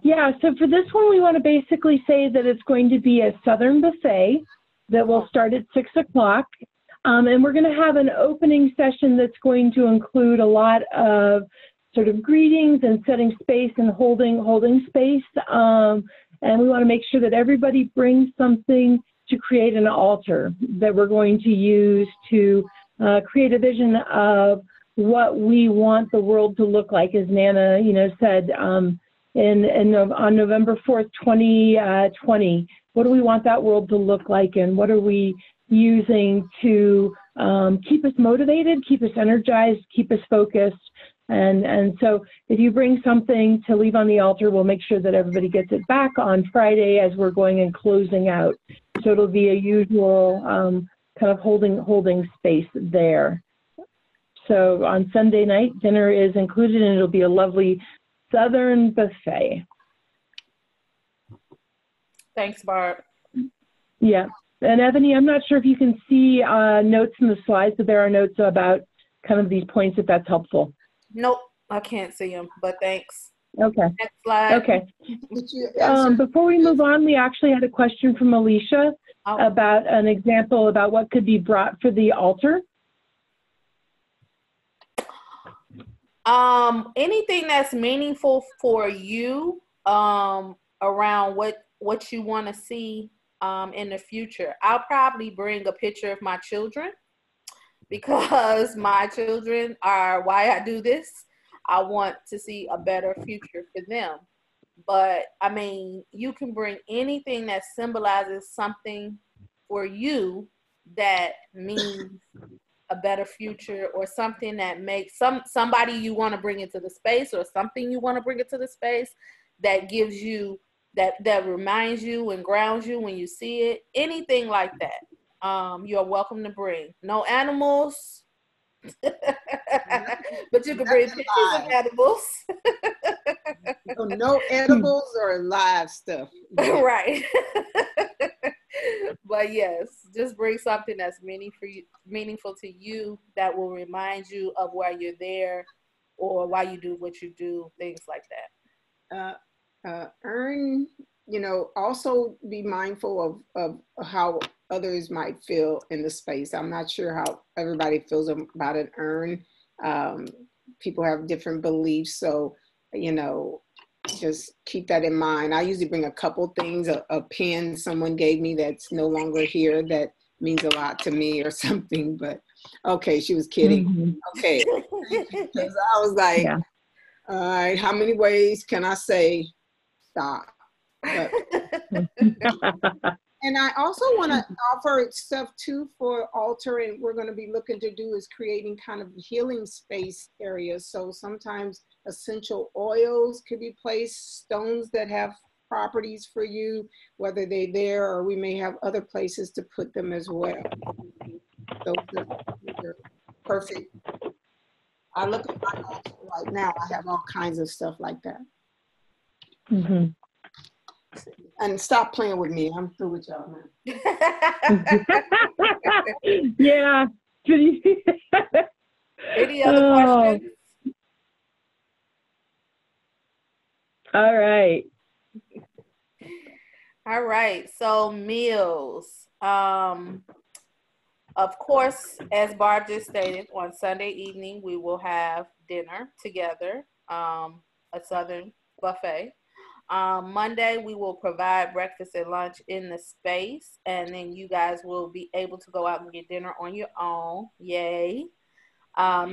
Yeah, so for this one, we want to basically say that it's going to be a Southern buffet that will start at 6 o'clock. And we're going to have an opening session that's going to include a lot of sort of greetings and setting space and holding space. And we want to make sure that everybody brings something to create an altar that we're going to use to create a vision of what we want the world to look like, as Nana, said on November 4th, 2020. What do we want that world to look like, and what are we using to keep us motivated, keep us energized, keep us focused? And so if you bring something to leave on the altar, we'll make sure that everybody gets it back on Friday as we're going and closing out. So it'll be a usual kind of holding space there. So on Sunday night, dinner is included, and it'll be a lovely Southern buffet. Thanks, Barb. Yeah. And Ebony, I'm not sure if you can see notes in the slides, but there are notes about kind of these points, if that's helpful. Nope, I can't see them, but thanks. Okay. Next slide. Okay. Did you answer? Before we move on, we actually had a question from Alicia about an example about what could be brought for the altar. Anything that's meaningful for you around what you want to see in the future. I'll probably bring a picture of my children because my children are why I do this. I want to see a better future for them. But I mean, you can bring anything that symbolizes something for you that means a better future, or something that makes somebody you want to bring into the space, or something you want to bring into the space that gives you that reminds you and grounds you when you see it. Anything like that, you're welcome to bring. No animals, but you can bring pictures of animals. So no edibles or live stuff. Right. But yes, just bring something that's meaningful to you that will remind you of why you're there or why you do what you do, things like that. Also be mindful of how others might feel in the space. I'm not sure how everybody feels about an urn. People have different beliefs, so, just keep that in mind. I usually bring a couple things, a pen someone gave me that's no longer here that means a lot to me or something, but okay, she was kidding. Mm-hmm. Okay, because I was like, yeah. All right, how many ways can I say stop? But, and I also want to offer stuff too for altar, and we're going to be looking to do is creating kind of healing space areas. So sometimes essential oils could be placed, stones that have properties for you, whether they're there, or we may have other places to put them as well. So they're perfect. I look at my altar right now, I have all kinds of stuff like that. Mm-hmm. And stop playing with me. I'm through with y'all now. Yeah. Any other questions? All right. All right. So meals. Of course, as Barb just stated, on Sunday evening, we will have dinner together, a Southern buffet. Monday, we will provide breakfast and lunch in the space, and then you guys will be able to go out and get dinner on your own. Yay.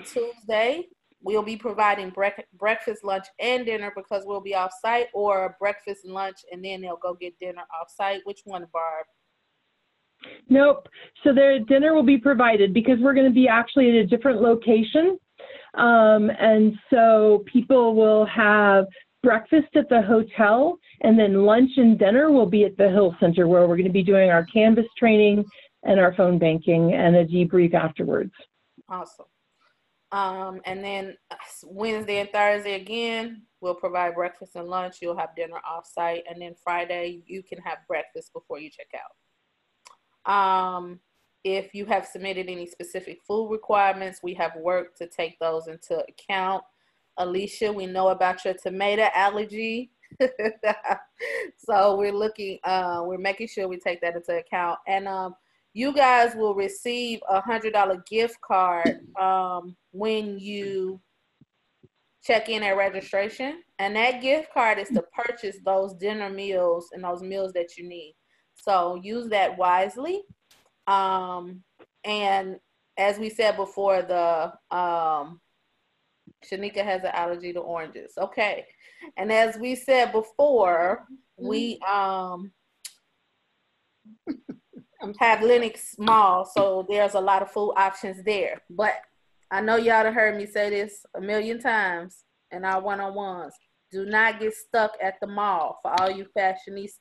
Tuesday, we'll be providing breakfast, lunch, and dinner because we'll be off site, or breakfast and lunch, and then they'll go get dinner off site. Which one, Barb? Nope. So their dinner will be provided because we're going to be actually at a different location. And so people will have breakfast at the hotel, and then lunch and dinner will be at the Hill Center, where we're going to be doing our Canvas training and our phone banking and a debrief afterwards. Awesome. And then Wednesday and Thursday again, we'll provide breakfast and lunch. You'll have dinner off-site, and then Friday you can have breakfast before you check out. If you have submitted any specific food requirements, we have worked to take those into account. Alicia, we know about your tomato allergy. So we're making sure we take that into account. And you guys will receive a $100 gift card when you check in at registration. And that gift card is to purchase those dinner meals and those meals that you need. So use that wisely. And as we said before, Shanika has an allergy to oranges. Okay. And as we said before, we have Lenox Mall, so there's a lot of food options there. But I know y'all have heard me say this a million times in our one-on-ones. Do not get stuck at the mall for all you fashionistas.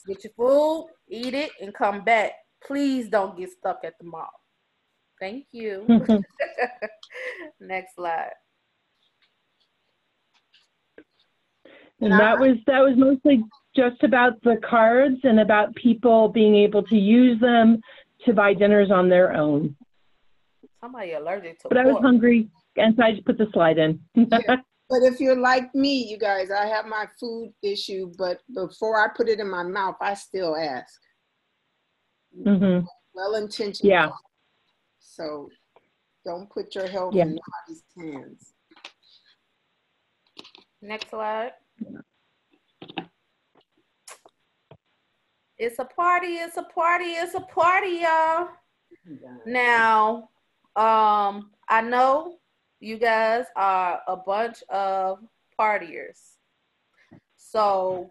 Get your food, eat it, and come back. Please don't get stuck at the mall. Thank you. Next slide. And that was mostly just about the cards and about people being able to use them to buy dinners on their own. Somebody allergic to But I was pork. hungry, and so I just put the slide in. Yeah. But if you're like me, you guys, I have my food issue, but before I put it in my mouth, I still ask. Mm-hmm. Well-intentioned. Yeah. So don't put your health Yeah. in nobody's hands. Next slide. It's a party, it's a party, it's a party, y'all. Now, I know you guys are a bunch of partiers. So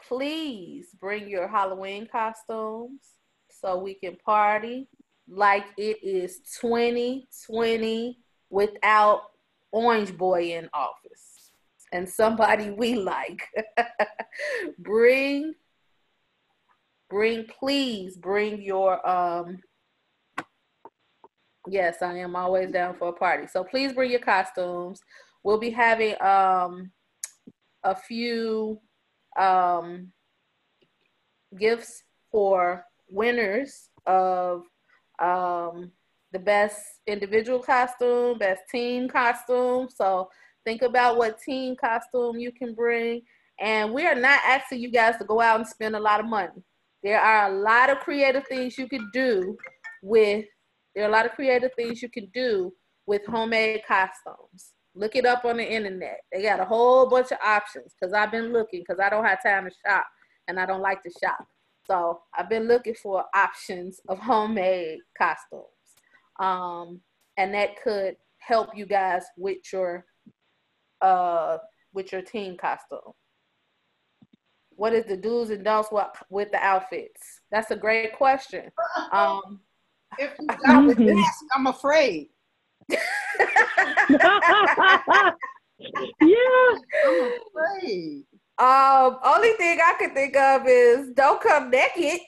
please bring your Halloween costumes so we can party like it is 2020 without Orange Boy in office and somebody we like. Please bring your, yes, I am always down for a party. So please bring your costumes. We'll be having a few gifts for winners of the best individual costume, best team costume. So think about what team costume you can bring. And we are not asking you guys to go out and spend a lot of money. There are a lot of creative things you could do with homemade costumes. Look it up on the internet. They got a whole bunch of options because I've been looking because I don't have time to shop and I don't like to shop. So I've been looking for options of homemade costumes. And that could help you guys with your team costume. What is the do's and don'ts with the outfits? That's a great question. If you got the mask, I'm afraid. Yeah. I'm afraid. Only thing I can think of is don't come naked.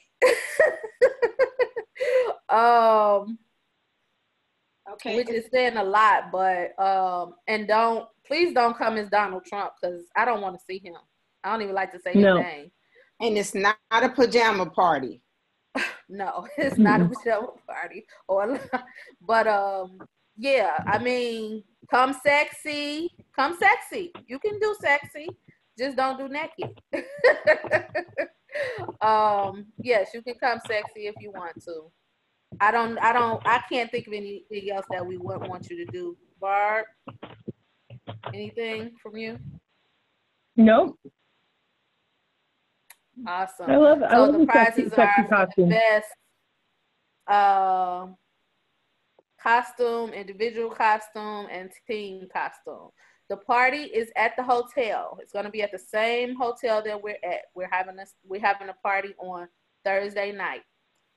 Okay. Which is saying a lot, but and please don't come as Donald Trump because I don't want to see him. I don't even like to say his name. And it's not a pajama party. No, it's not a pajama party. But yeah, I mean, come sexy. Come sexy. You can do sexy. Just don't do naked. Yes, you can come sexy if you want to. I can't think of anything else that we wouldn't want you to do. Barb, anything from you? Nope. Awesome. I love the prizes sexy are for the best costume, individual costume, and team costume. The party is at the hotel. It's going to be at the same hotel that we're at. We're having a party on Thursday night.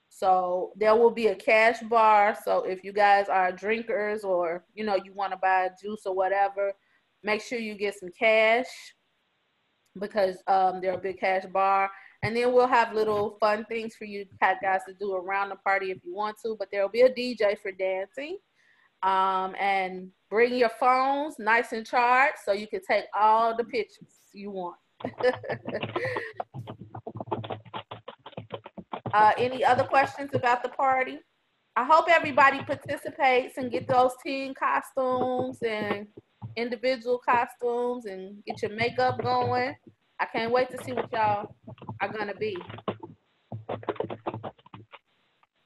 So there will be a cash bar. So if you guys are drinkers or you want to buy juice or whatever, make sure you get some cash because they're a big cash bar. And then we'll have little fun things for you guys to do around the party if you want to. But there will be a DJ for dancing. And bring your phones nice and charged so you can take all the pictures you want. Any other questions about the party? I hope everybody participates and get those team costumes and individual costumes and get your makeup going. I can't wait to see what y'all are gonna be.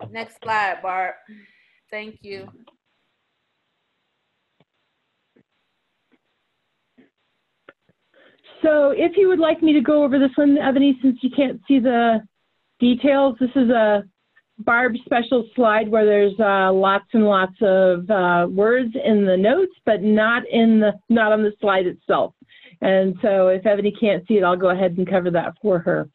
Next slide, Barb. Thank you. So if you would like me to go over this one, Ebony, since you can't see the details, this is a Barb special slide where there's lots and lots of words in the notes, but not on the slide itself. And so if Ebony can't see it, I'll go ahead and cover that for her.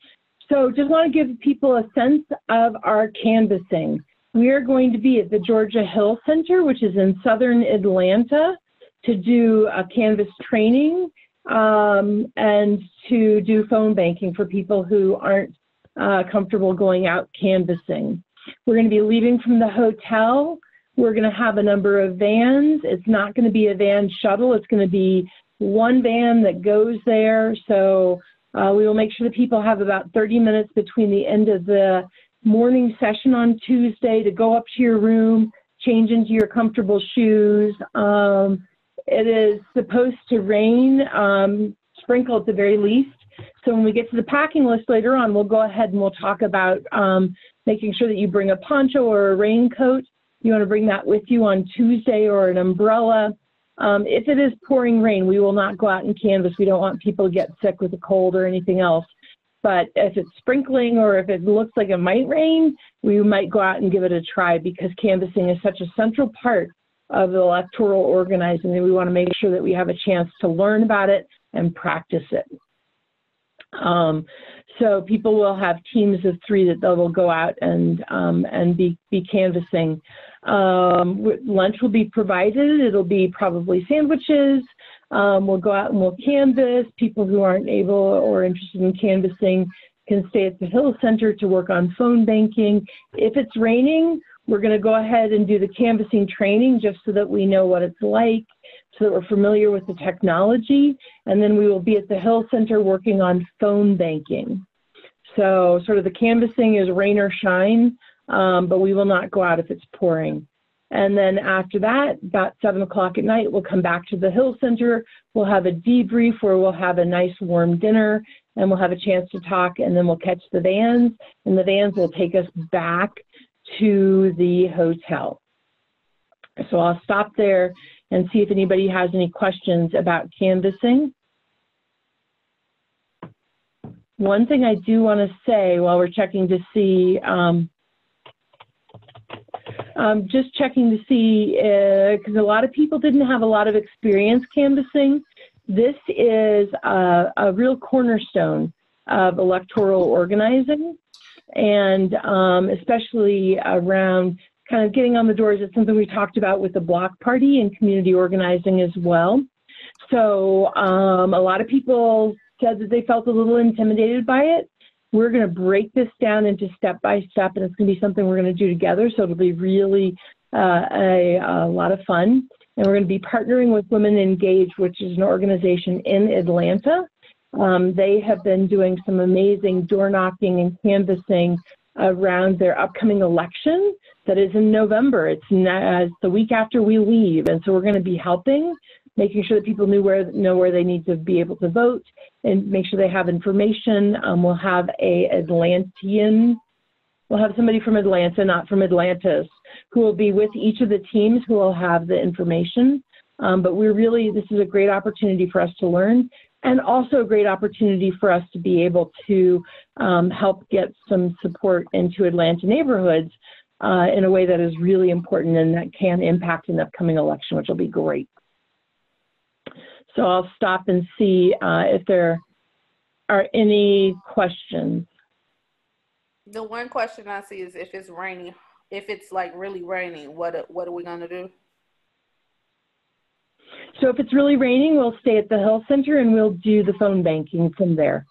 So just want to give people a sense of our canvassing. We are going to be at the Georgia Hill Center, which is in southern Atlanta, to do a Canvas training and to do phone banking for people who aren't comfortable going out canvassing. We're going to be leaving from the hotel. We're going to have a number of vans. It's not going to be a van shuttle. It's going to be one van that goes there. So We will make sure that people have about 30 minutes between the end of the morning session on Tuesday to go up to your room, change into your comfortable shoes. It is supposed to rain, sprinkle at the very least. So when we get to the packing list later on, we'll go ahead and we'll talk about making sure that you bring a poncho or a raincoat. You want to bring that with you on Tuesday, or an umbrella. If it is pouring rain, we will not go out and canvas. We don't want people to get sick with a cold or anything else. But if it's sprinkling or if it looks like it might rain, we might go out and give it a try, because canvassing is such a central part of the electoral organizing that we want to make sure that we have a chance to learn about it and practice it. So people will have teams of 3 that they will go out and be canvassing. Lunch will be provided. It'll be probably sandwiches. We'll go out and we'll canvass. People who aren't able or interested in canvassing can stay at the Hill Center to work on phone banking. If it's raining, we're going to go ahead and do the canvassing training just so that we know what it's like, so that we're familiar with the technology, and then we will be at the Hill Center working on phone banking. So sort of the canvassing is rain or shine, but we will not go out if it's pouring. And then after that, about 7 o'clock at night, we'll come back to the Hill Center. We'll have a debrief where we'll have a nice warm dinner, and we'll have a chance to talk, and then we'll catch the vans, and the vans will take us back to the hotel. So I'll stop there and see if anybody has any questions about canvassing. One thing I do want to say while we're checking to see, just checking to see, because a lot of people didn't have a lot of experience canvassing. This is a real cornerstone of electoral organizing, and especially around kind of getting on the doors. It's something we talked about with the block party and community organizing as well. So a lot of people said that they felt a little intimidated by it. We're going to break this down into step by step, and it's going to be something we're going to do together. So it'll be really a lot of fun. And we're going to be partnering with Women Engaged, which is an organization in Atlanta. They have been doing some amazing door knocking and canvassing around their upcoming election that is in November. It's the week after we leave. And so we're going to be helping, making sure that people know where they need to be able to vote, and make sure they have information. We'll have we'll have somebody from Atlanta, not from Atlantis, who will be with each of the teams who will have the information. But this is a great opportunity for us to learn, and also a great opportunity for us to be able to help get some support into Atlanta neighborhoods in a way that is really important and that can impact an upcoming election, which will be great. So I'll stop and see if there are any questions. The one question I see is if it's raining, if it's like really raining, what are we gonna do? So if it's really raining, we'll stay at the Hill Center and we'll do the phone banking from there.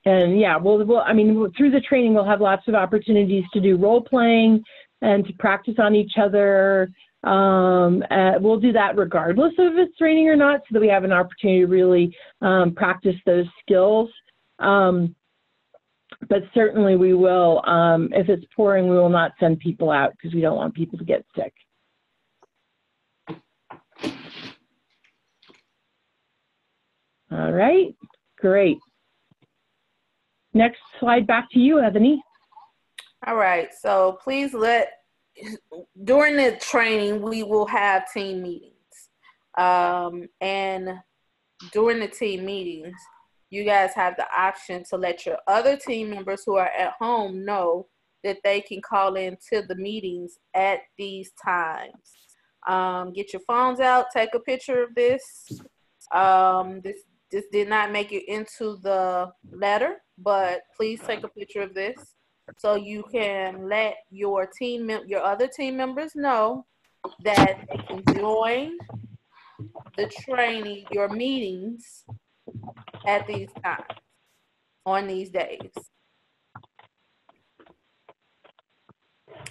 And yeah, I mean, through the training, we'll have lots of opportunities to do role playing and to practice on each other. We'll do that regardless of if it's raining or not, so that we have an opportunity to really practice those skills. But certainly we will, if it's pouring, we will not send people out because we don't want people to get sick. All right, great. Next slide, back to you, Ebony. All right, so please during the training, we will have team meetings. And during the team meetings, you guys have the option to let your other team members who are at home know that they can call in to the meetings at these times. Get your phones out, take a picture of this. This did not make it into the letter, but please take a picture of this so you can let your other team members know that they can join the training, your meetings at these times, on these days.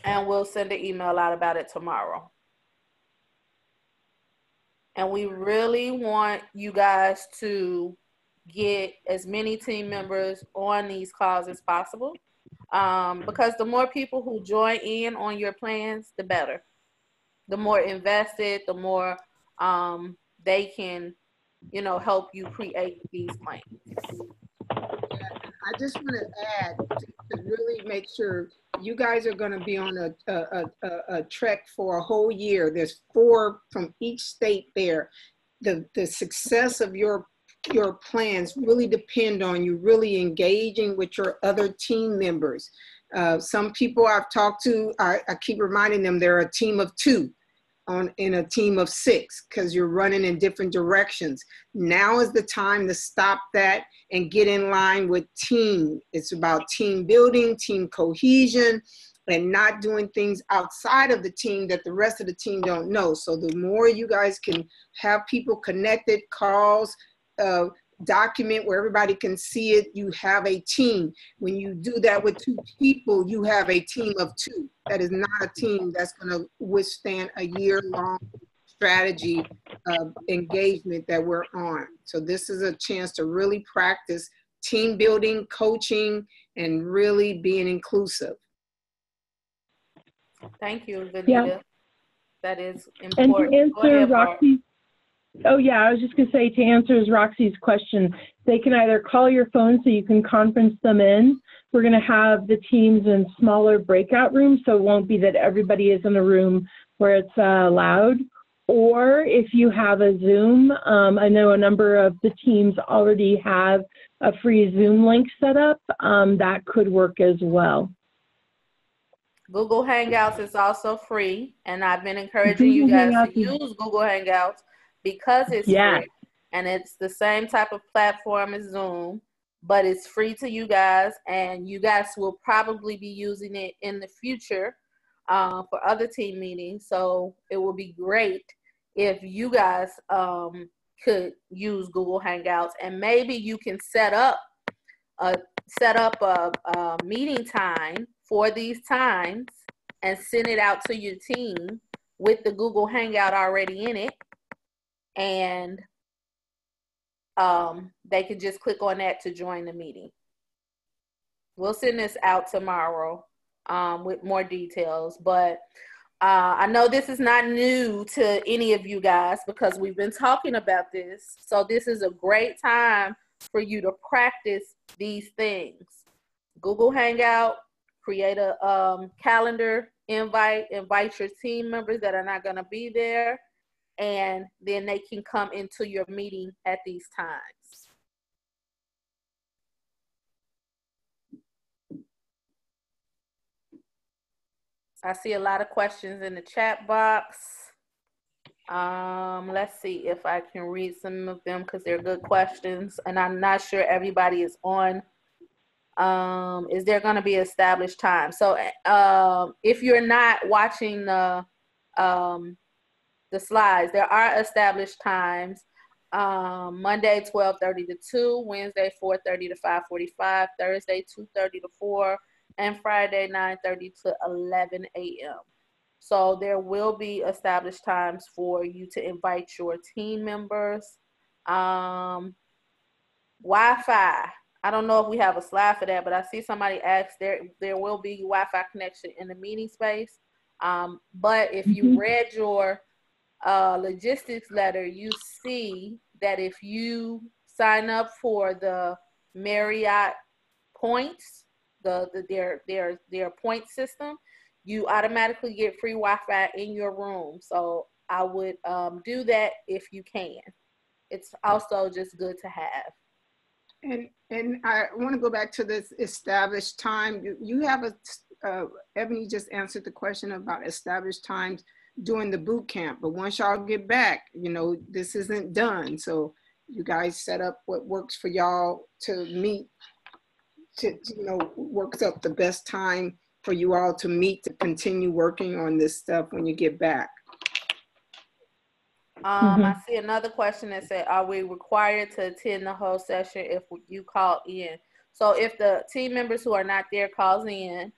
And we'll send an email out about it tomorrow. And we really want you guys to get as many team members on these calls as possible. Because the more people who join in on your plans, the better. The more invested, the more they can, you know, help you create these plans. I just want to add to really make sure you guys are going to be on a trek for a whole year. There's 4 from each state there. The success of your plans really depend on you really engaging with your other team members. Some people I've talked to, I keep reminding them they're a team of 2 in a team of 6 because you're running in different directions. Now is the time to stop that and get in line with team. It's about team building, team cohesion, and not doing things outside of the team that the rest of the team don't know. So the more you guys can have people connected, calls, document where everybody can see it, you have a team. When you do that with 2 people, you have a team of 2. That is not a team that's going to withstand a year-long strategy engagement that we're on. So this is a chance to really practice team building, coaching, and really being inclusive. Thank you, Vanita. Yeah. That is And important. to answer Roxy, oh yeah, I was just gonna say, to answer Roxy's question, they can either call your phone so you can conference them in. We're gonna have the teams in smaller breakout rooms, so it won't be that everybody is in a room where it's loud. Or if you have a Zoom, I know a number of the teams already have a free Zoom link set up, that could work as well. Google Hangouts is also free, and I've been encouraging you guys to use Google Hangouts because it's free, and it's the same type of platform as Zoom, but it's free to you guys, and you guys will probably be using it in the future for other team meetings. So it will be great if you guys could use Google Hangouts, and maybe you can set up a meeting time for these times and send it out to your team with the Google Hangout already in it. And they can just click on that to join the meeting. We'll send this out tomorrow with more details, but I know this is not new to any of you guys because we've been talking about this. So this is a great time for you to practice these things. Google Hangout, create a calendar invite your team members that are not going to be there, and then they can come into your meeting at these times. I see a lot of questions in the chat box. Let's see if I can read some of them because they're good questions, and I'm not sure everybody is on. Is there going to be established time? So if you're not watching the slides, there are established times. Monday 12:30 to 2, Wednesday 4:30 to 5:45, Thursday 2:30 to 4, and Friday 9:30 to 11 a.m. So there will be established times for you to invite your team members. Wi-Fi. I don't know if we have a slide for that, but I see somebody asked there will be Wi-Fi connection in the meeting space. But if you read your logistics letter, you see that if you sign up for the Marriott points, their point system, you automatically get free Wi-Fi in your room. So I would do that if you can. It's also just good to have. And I want to go back to this established time. You have Ebony just answered the question about established times during the boot camp, but once y'all get back, you know, this isn't done. So you guys set up what works for y'all to meet, works up the best time for you all to meet, to continue working on this stuff when you get back. I see another question that said, are we required to attend the whole session if you call in? So if the team members who are not there calls in,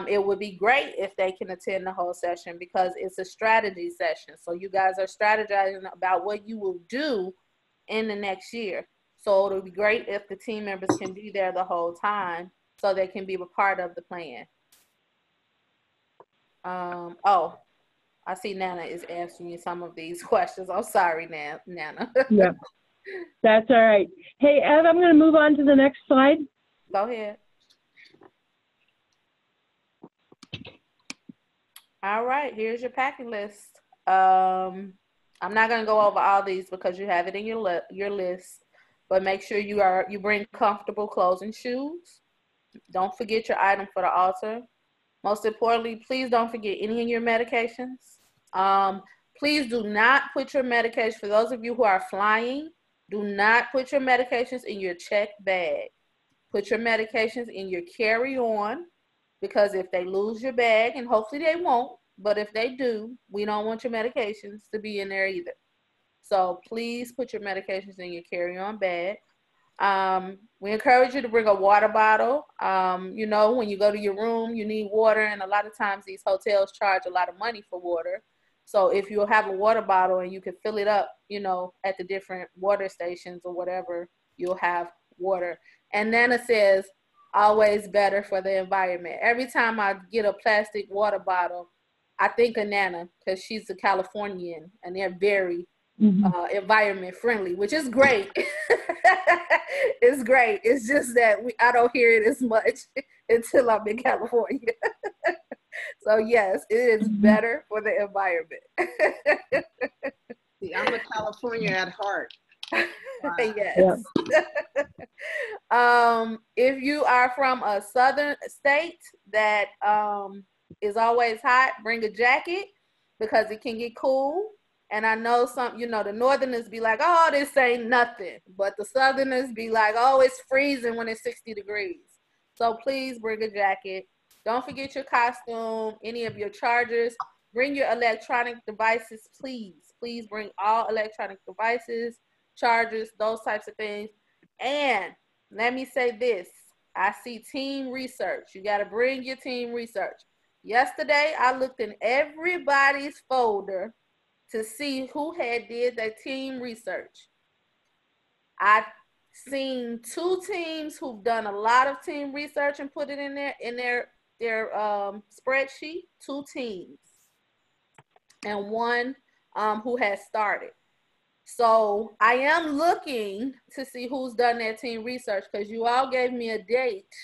It would be great if they can attend the whole session because it's a strategy session. So you guys are strategizing about what you will do in the next year. So it would be great if the team members can be there the whole time so they can be a part of the plan. Oh, I see Nana is answering you some of these questions. I'm sorry, Nana. Yeah, that's all right. Hey, Ev, I'm going to move on to the next slide. Go ahead. All right, here's your packing list. I'm not going to go over all these because you have it in your list, but make sure you bring comfortable clothes and shoes. Don't forget your item for the altar. Most importantly, please don't forget any of your medications. Please do not put your medication, for those of you who are flying, do not put your medications in your check bag. Put your medications in your carry-on, because if they lose your bag, and hopefully they won't, but if they do, we don't want your medications to be in there either. So please put your medications in your carry-on bag. We encourage you to bring a water bottle. You know, when you go to your room, you need water, and a lot of times these hotels charge a lot of money for water. So if you have a water bottle and you can fill it up, you know, at the different water stations or whatever, you'll have water. And Nana says, always better for the environment. Every time I get a plastic water bottle, I think of Nana because she's a Californian and they're very environment friendly, which is great. It's great. It's just that I don't hear it as much until I'm in California. So yes, it is better for the environment. See, I'm a California at heart. Wow. Yes. If you are from a southern state that is always hot, bring a jacket because it can get cool. And I know some, you know, the northerners be like, oh, this ain't nothing. But the southerners be like, oh, it's freezing when it's 60 degrees. So please bring a jacket. Don't forget your costume, any of your chargers. Bring your electronic devices, please. Please bring all electronic devices, chargers, those types of things. And let me say this. I see team research. You got to bring your team research. Yesterday, I looked in everybody's folder to see who had did their team research. I've seen 2 teams who've done a lot of team research and put it in their spreadsheet, 2 teams, and 1 who has started. So I am looking to see who's done their team research because you all gave me a date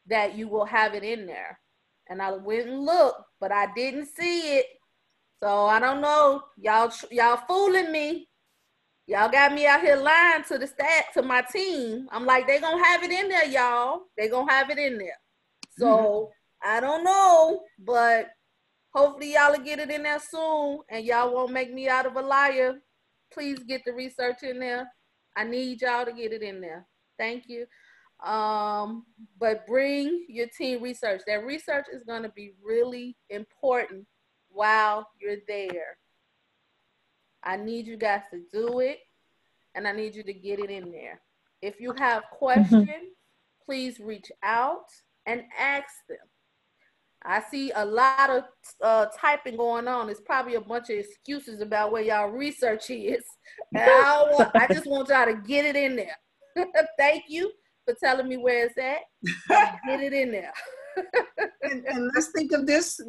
that you will have it in there. And I went and looked, but I didn't see it. So I don't know, y'all fooling me. Y'all got me out here lying to my team. I'm like, they gonna have it in there, y'all. They gonna have it in there. So I don't know, but hopefully y'all will get it in there soon and y'all won't make me out of a liar. Please get the research in there. I need y'all to get it in there. Thank you. But bring your team research. That research is gonna be really important while you're there. I need you guys to do it, and I need you to get it in there. If you have questions, please reach out and ask them. I see a lot of typing going on. It's probably a bunch of excuses about where y'all research is. And I just want y'all to get it in there. Thank you for telling me where it's at. Get it in there. and let's think of this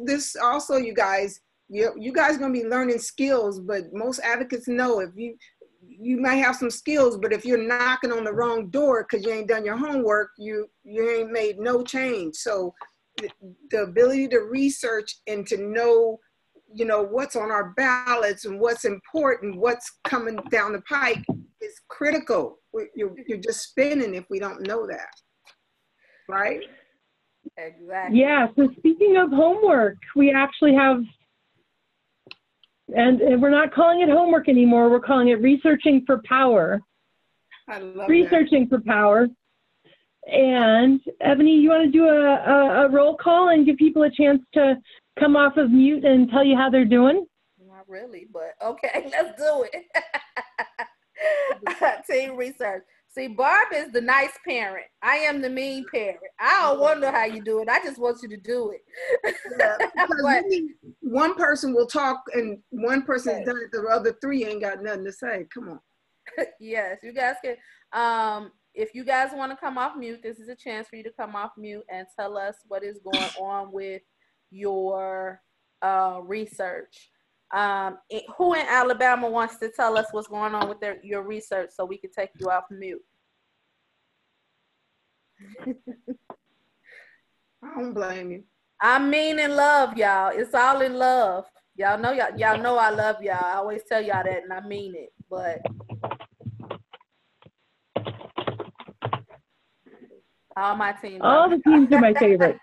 also, you guys. You guys are gonna be learning skills, but most advocates know if you might have some skills, but if you're knocking on the wrong door because you ain't done your homework, you ain't made no change. So the ability to research and to know, you know, what's on our ballots and what's important, what's coming down the pike is critical. You're just spinning if we don't know that, right? Exactly. Yeah, so speaking of homework, we actually have, and we're not calling it homework anymore, we're calling it Researching for Power. I love Researching for Power. And Ebony, you want to do a roll call and give people a chance to come off of mute and tell you how they're doing? Not really, but okay, let's do it. Team research. See, Barb is the nice parent. I am the mean parent. I don't wonder how you do it. I just want you to do it. Yeah, because But, one person will talk and one person has done it, the other three ain't got nothing to say. Come on. yes, you guys can. If you guys want to come off mute, this is a chance for you to come off mute and tell us what is going on with your research. Who in Alabama wants to tell us what's going on with your research so we can take you off mute? I don't blame you. I mean in love, y'all. It's all in love. Y'all know I love y'all. I always tell y'all that and I mean it. But all my teams. All the teams are my favorite.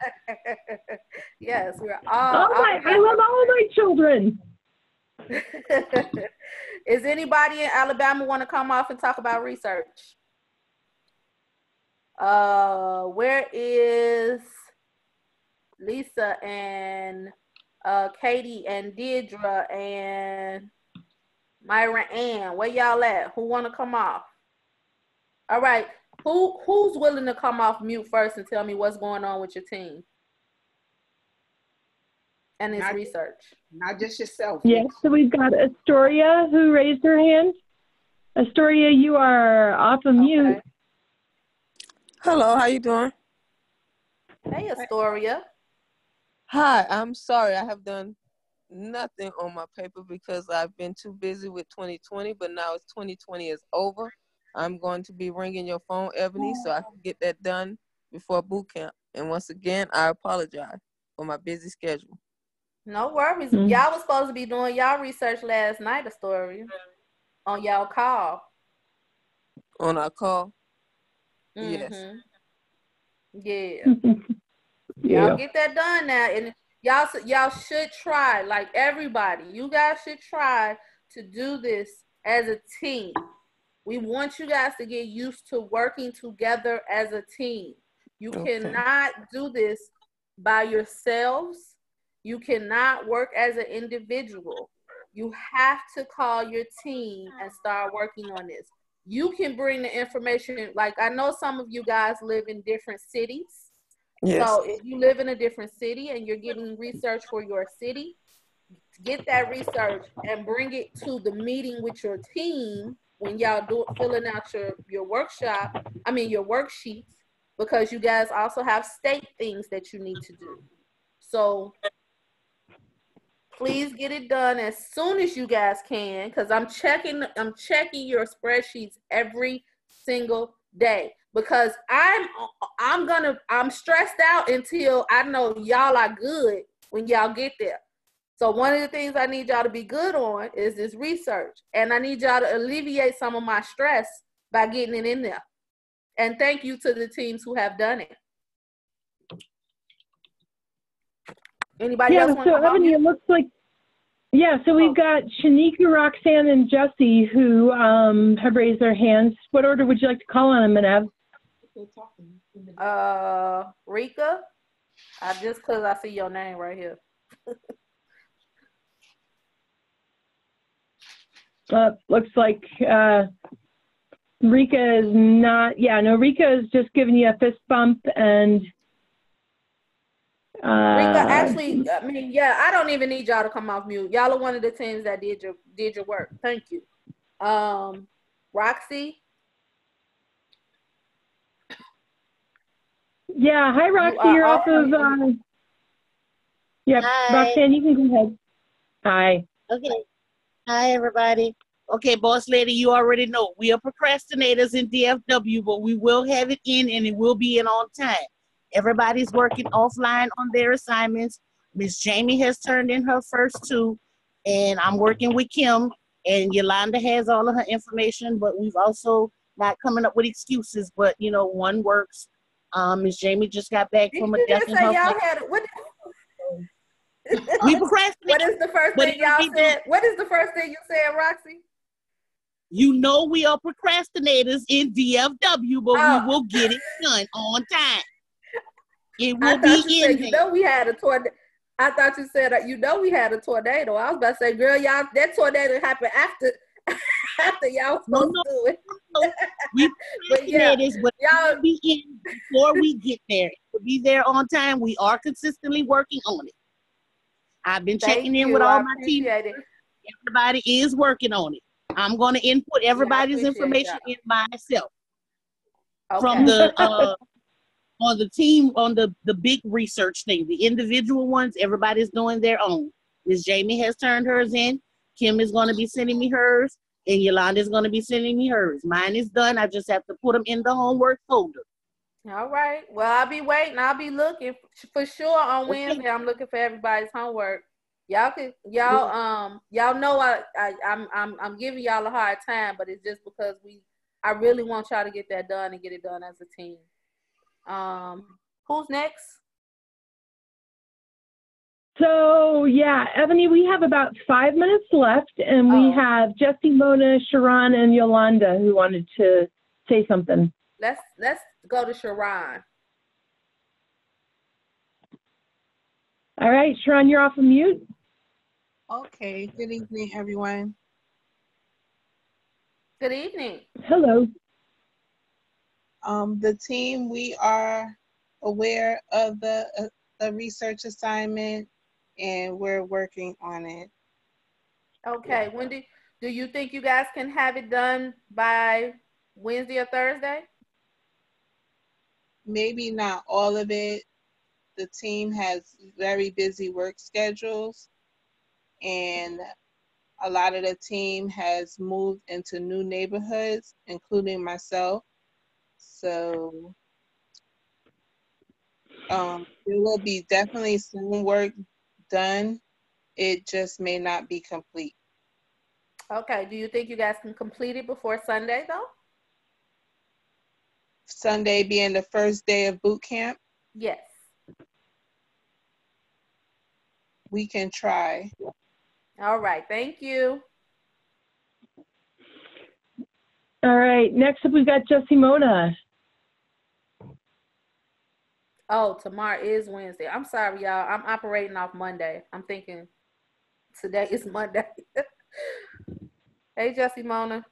Yes, we're all. I love all my children. Is anybody in Alabama want to come off and talk about research? Where is Lisa and Katie and Deidre and Myra Ann? Where y'all at? Who want to come off? All right. Who's willing to come off mute first and tell me what's going on with your team and its research? Not just yourself. Yes, so we've got Astoria who raised her hand. Astoria, you are off of mute. Hello, how you doing? Hey, Astoria. Hi, I'm sorry. I have done nothing on my paper because I've been too busy with 2020, but now it's 2020 is over. I'm going to be ringing your phone, Ebony, so I can get that done before boot camp. And once again, I apologize for my busy schedule. No worries. Y'all was supposed to be doing y'all research last night, Astoria, on y'all call. On our call? Yes. Yeah. Yeah. Y'all get that done now. And y'all should try, like everybody, you guys should try to do this as a team. We want you guys to get used to working together as a team. You cannot do this by yourselves. You cannot work as an individual. You have to call your team and start working on this. You can bring the information. Like, I know some of you guys live in different cities. Yes. So if you live in a different city and you're getting research for your city, get that research and bring it to the meeting with your team when y'all filling out your worksheets, because you guys also have state things that you need to do. So please get it done as soon as you guys can, because I'm checking your spreadsheets every single day, because I'm stressed out until I know y'all are good when y'all get there. So one of the things I need y'all to be good on is this research, and I need y'all to alleviate some of my stress by getting it in there. And thank you to the teams who have done it. Anybody else want to come Ebony, it looks like, so we've got Shanika, Roxanne, and Jesse who have raised their hands. What order would you like to call on them, Manev? Rika, because I see your name right here. Looks like Rika is not, Rika is just giving you a fist bump, and Rika, actually, I don't even need y'all to come off mute. Y'all are one of the teams that did your work. Thank you. Roxy? Yeah, hi Roxy, you're off of, Hi. Roxanne, you can go ahead. Hi. Okay. Hi, everybody. Okay, boss lady, you already know we are procrastinators in DFW, but we will have it in and it will be in on time. Everybody's working offline on their assignments. Miss Jamie has turned in her first two, and I'm working with Kim, and Yolanda has all of her information, but we've also not coming up with excuses, but one works. Miss Jamie just got back from a death in her family. We procrastinate. What is the first thing y'all said? What is the first thing you said, Roxy? We are procrastinators in DFW, but we will get it done on time. It will be in there. We had a tornado. I thought you said we had a tornado. I was about to say, girl, y'all, that tornado happened after after y'all supposed to do it. We But yeah, this, but y'all it'll be in before we get there. We'll be there on time. We are consistently working on it. I've been checking in with all my team. It. Everybody is working on it. I'm going to input everybody's information in myself. Okay. From the on the team on the big research thing. The individual ones, everybody's doing their own. Miss Jamie has turned hers in. Kim is going to be sending me hers, and Yolanda is going to be sending me hers. Mine is done. I just have to put them in the homework folder. All right. Well, I'll be waiting. I'll be looking for sure on Wednesday. I'm looking for everybody's homework. Y'all know I'm giving y'all a hard time, but it's just because I really want y'all to get that done and get it done as a team. Who's next? So yeah, Ebony, we have about 5 minutes left, and we have Jessie, Mona, Sharon, and Yolanda who wanted to say something. Let's go to Sharon. All right, Sharon, you're off of mute. Okay, good evening, everyone. Good evening. Hello. The team, we are aware of the research assignment, and we're working on it. Okay, when do you think you guys can have it done by Wednesday or Thursday? Maybe not all of it. The team has very busy work schedules, and a lot of the team has moved into new neighborhoods, including myself. So there will be definitely some work done. It just may not be complete. Okay, do you think you guys can complete it before Sunday though? Sunday being the first day of boot camp? Yes. We can try. All right, thank you. All right, next up we've got Jessie, Mona. Oh, tomorrow is Wednesday. I'm sorry, y'all. I'm operating off Monday. I'm thinking today is Monday. Hey, Jessie, Mona.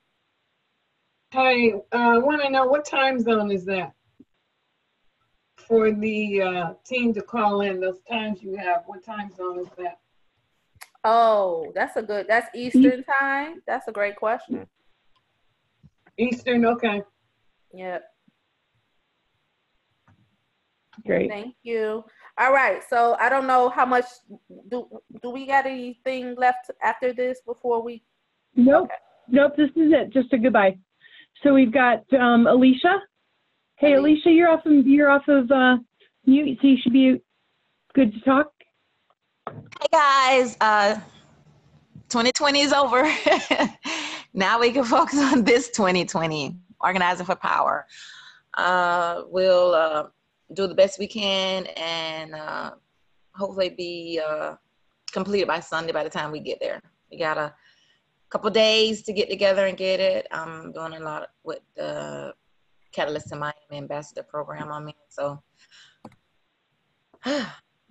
Hey, I want to know what time zone is that for the team to call in? Those times you have, what time zone is that? Oh, that's Eastern time. That's a great question. Eastern, okay. Yep. Great. Thank you. All right, so I don't know how much, do we got anything left after this before we? Nope, okay. Nope, this is it, just a goodbye. So we've got Alicia. Hey, Alicia, you're off of mute, so you should be good to talk. Hey guys, 2020 is over. Now we can focus on this 2020, organizing for power. We'll do the best we can and hopefully be completed by Sunday by the time we get there. We got a couple days to get together and get it. I'm doing a lot with the Catalyst in Miami Ambassador program I'm in, so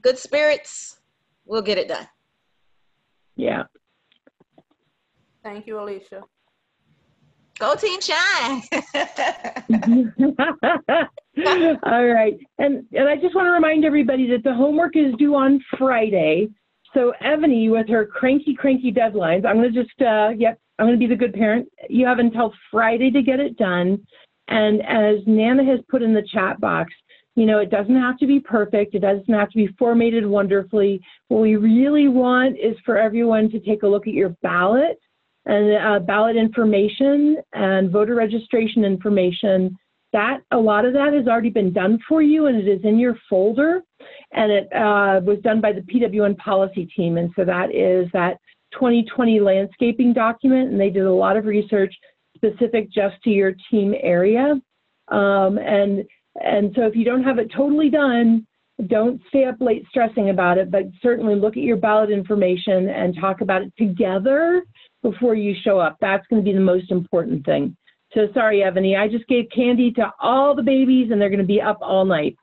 good spirits. We'll get it done. Yeah. Thank you, Alicia. Go Team Shine. All right. And I just want to remind everybody that the homework is due on Friday. So Ebony, with her cranky deadlines, I'm going to just, I'm going to be the good parent. You have until Friday to get it done. And as Nana has put in the chat box, you know, it doesn't have to be perfect. It doesn't have to be formatted wonderfully. What we really want is for everyone to take a look at your ballot and ballot information and voter registration information. That a lot of that has already been done for you, and it is in your folder. And it was done by the PWN policy team. And so that is that 2020 landscaping document, and they did a lot of research specific just to your team area. And so if you don't have it totally done, don't stay up late stressing about it, but certainly look at your ballot information and talk about it together before you show up. That's going to be the most important thing. So sorry, Ebony, I just gave candy to all the babies and they're going to be up all night.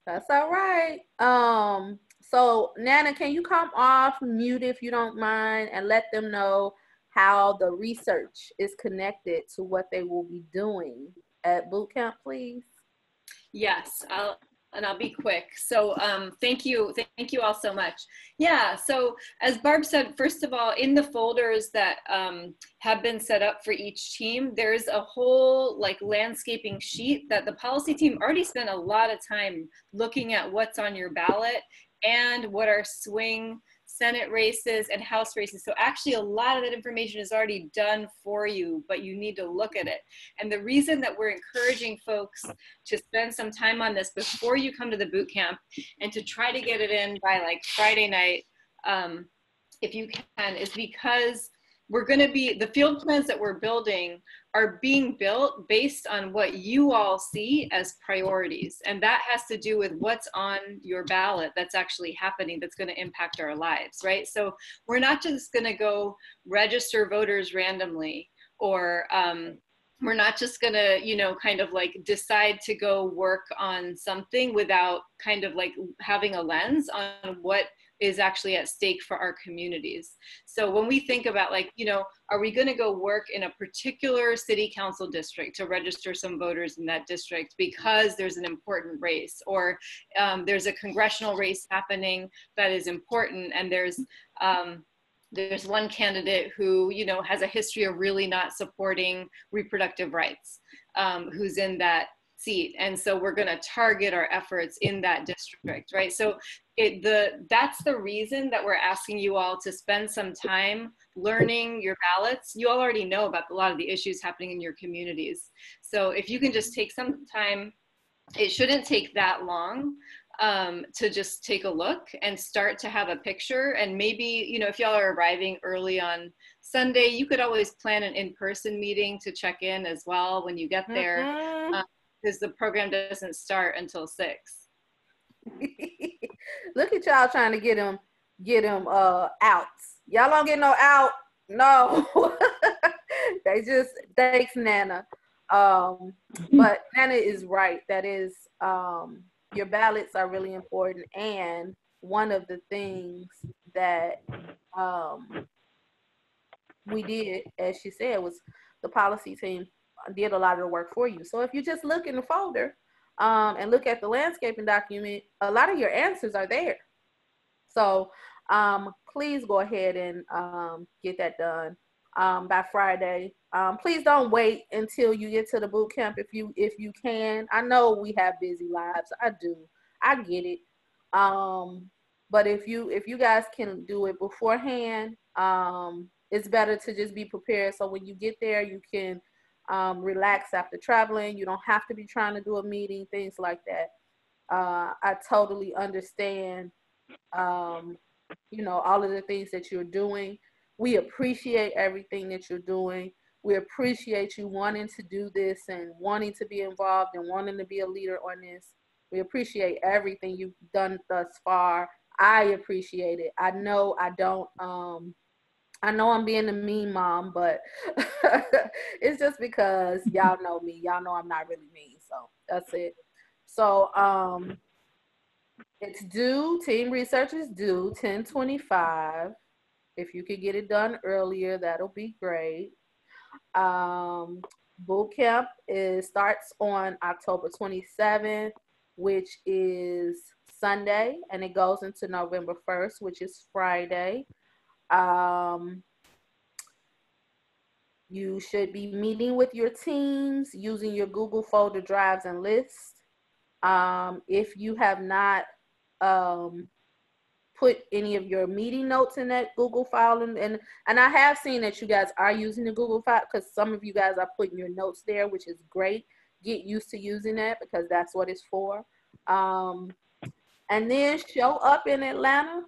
That's all right. So Nana, can you come off mute if you don't mind and let them know how the research is connected to what they will be doing at boot camp, please? Yes, I'll be quick. So thank you all so much. Yeah, so as Barb said, first of all, in the folders that have been set up for each team, there's a whole like landscaping sheet that the policy team already spent a lot of time looking at what's on your ballot and what are swing Senate races and House races. So actually a lot of that information is already done for you, but you need to look at it. And the reason that we're encouraging folks to spend some time on this before you come to the boot camp and to try to get it in by like Friday night, if you can, is because we're going to be, the field plans that we're building are being built based on what you all see as priorities. And that has to do with what's on your ballot that's actually happening, that's going to impact our lives, right? So we're not just going to go register voters randomly, or we're not just going to, you know, kind of like decide to go work on something without kind of like having a lens on what is actually at stake for our communities. So when we think about like, you know, are we going to go work in a particular city council district to register some voters in that district because there's an important race, or there's a congressional race happening that is important, and there's one candidate who, you know, has a history of really not supporting reproductive rights, who's in that seat. And so we're going to target our efforts in that district, right? So that's the reason that we're asking you all to spend some time learning your ballots. You all already know about a lot of the issues happening in your communities. So if you can just take some time, it shouldn't take that long, to just take a look and start to have a picture. And maybe, you know, if y'all are arriving early on Sunday, you could always plan an in-person meeting to check in as well when you get there, because the program doesn't start until 6. Look at y'all trying to get them outs. Y'all don't get no out. No. They just, thanks, Nana. But Nana is right. That is, your ballots are really important. And one of the things that we did, as she said, was the policy team did a lot of the work for you. So if you just look in the folder and look at the landscaping document, a lot of your answers are there. So please go ahead and get that done by Friday. Please don't wait until you get to the boot camp if you can. I know we have busy lives. I do. I get it. But if you guys can do it beforehand, it's better to just be prepared. So when you get there, you can relax after traveling. You don't have to be trying to do a meeting, things like that. I totally understand, you know, all of the things that you're doing. We appreciate everything that you're doing. We appreciate you wanting to do this and wanting to be involved and wanting to be a leader on this. We appreciate everything you've done thus far. I appreciate it. I know I'm being a mean mom, but it's just because y'all know me. Y'all know I'm not really mean. So that's it. So it's due, team research is due 10/25. If you could get it done earlier, that'll be great. Boot camp starts on October 27th, which is Sunday, and it goes into November 1st, which is Friday. You should be meeting with your teams using your Google folder drives and lists. If you have not put any of your meeting notes in that Google file, and I have seen that you guys are using the Google file, because some of you guys are putting your notes there, which is great. Get used to using that, because that's what it's for. And then show up in Atlanta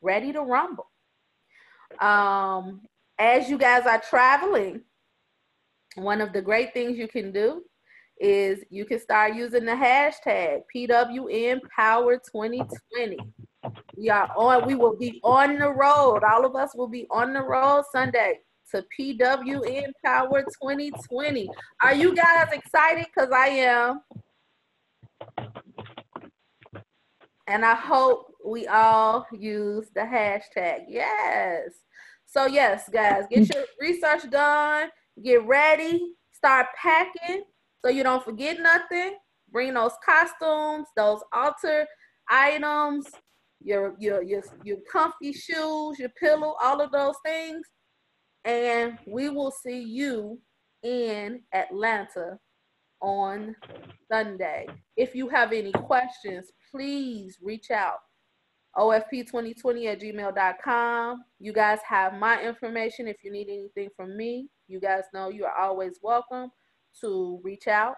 ready to rumble. As you guys are traveling, one of the great things you can do is you can start using the hashtag PWNPower2020. We will be on the road. All of us will be on the road Sunday to PWNPower2020. Are you guys excited? Because I am. And I hope we all use the hashtag. Yes. So yes, guys, get your research done, get ready, start packing so you don't forget nothing. Bring those costumes, those altar items, your comfy shoes, your pillow, all of those things. And we will see you in Atlanta on Sunday. If you have any questions, please reach out. OFP2020@gmail.com. You guys have my information. If you need anything from me, you guys know you are always welcome to reach out.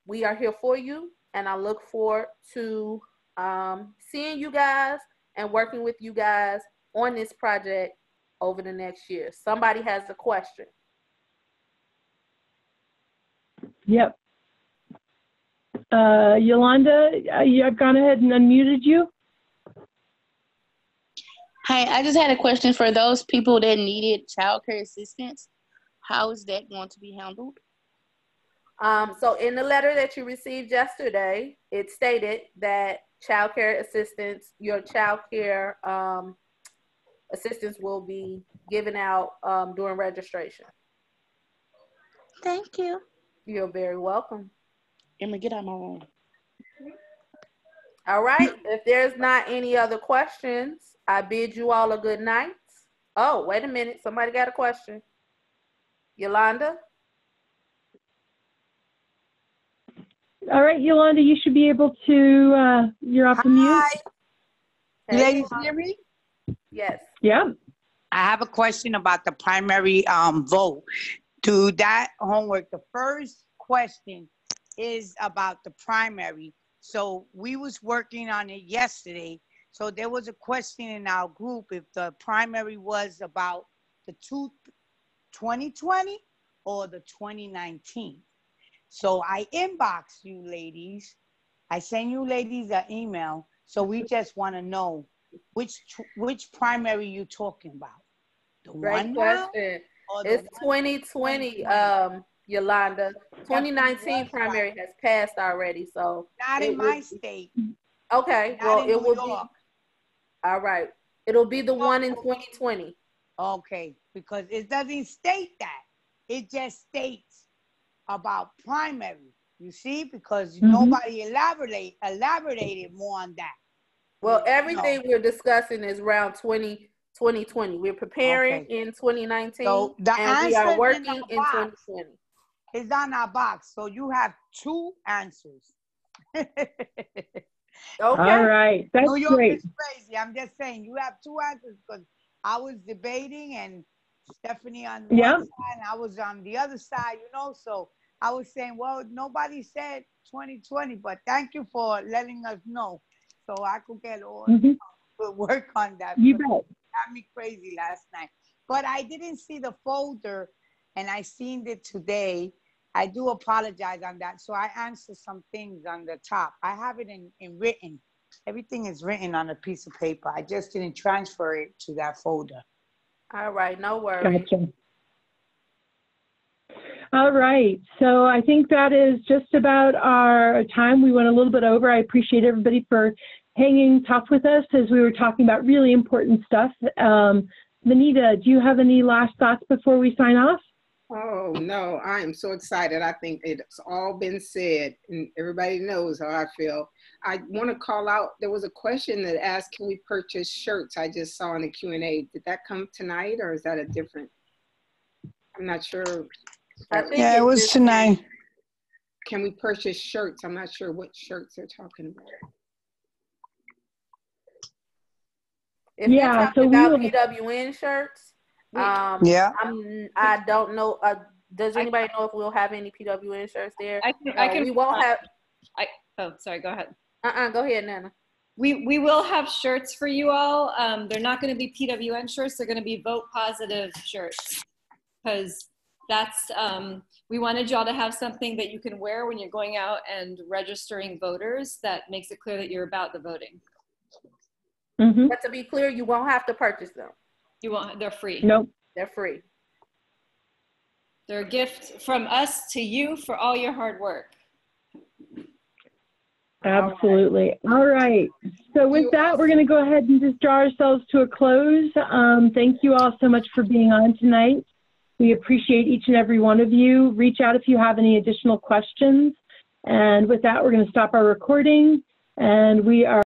We are here for you, and I look forward to seeing you guys and working with you guys on this project over the next year. Somebody has a question. Yep. Yolanda, I've gone ahead and unmuted you. Hi, I just had a question for those people that needed childcare assistance. How is that going to be handled? So in the letter that you received yesterday, it stated that childcare assistance, your childcare assistance will be given out during registration. Thank you. You're very welcome. Emma, get out of my room. All right. If there's not any other questions, I bid you all a good night. Oh, wait a minute. Somebody got a question. Yolanda? All right, Yolanda, you should be able to, you're off the mute. Hey, Ladies, hear me? Yes. Yeah. I have a question about the primary vote. Do that homework. The first question is about the primary. So we was working on it yesterday. So there was a question in our group if the primary was about the 2020 or the 2019. So I inboxed you ladies. I sent you ladies an email. So we just want to know which primary you talking about. The Great one question. It's 2020, Yolanda. 2019 primary has passed already, so. Not in my state. Okay, Not well, in it New will York. be, all right. It'll be the one in 2020. Okay, because it doesn't state that. It just states about primary. You see, because nobody elaborated more on that. Well, everything we're discussing is around 2020. We're preparing in 2019, so the and we are answers working in, in 2020. It's on our box, so you have two answers. Okay. All right, that's New York great. is crazy. I'm just saying you have two answers because I was debating and Stephanie on one side and I was on the other side, you know. So I was saying, well, nobody said 2020, but thank you for letting us know, so I could get all good work on that. You bet. It got me crazy last night, but I didn't see the folder, and I seen it today. I do apologize on that. So I answered some things on the top. I have it in written. Everything is written on a piece of paper. I just didn't transfer it to that folder. All right, no worries. Gotcha. All right, so I think that is just about our time. We went a little bit over. I appreciate everybody for hanging tough with us as we were talking about really important stuff. Vanita, do you have any last thoughts before we sign off? Oh, no, I am so excited. I think it's all been said and everybody knows how I feel. I want to call out, there was a question that asked, can we purchase shirts? I just saw in the Q&A. Did that come tonight or is that a different? I'm not sure. I think it was tonight. Can we purchase shirts? I'm not sure what shirts they're talking about. If you're talking about PWN shirts, I don't know. Does anybody know if we'll have any PWN shirts there? I can. We won't have. Oh, sorry. Go ahead. Go ahead, Nana. We will have shirts for you all. They're not going to be PWN shirts. They're going to be vote positive shirts, because that's we wanted y'all to have something that you can wear when you're going out and registering voters that makes it clear that you're about the voting. But to be clear, you won't have to purchase them. You won't. They're free. Nope. They're free. They're a gift from us to you for all your hard work. Absolutely. All right. So with that, we're going to go ahead and just draw ourselves to a close. Thank you all so much for being on tonight. We appreciate each and every one of you. Reach out if you have any additional questions. And with that, we're going to stop our recording, and we are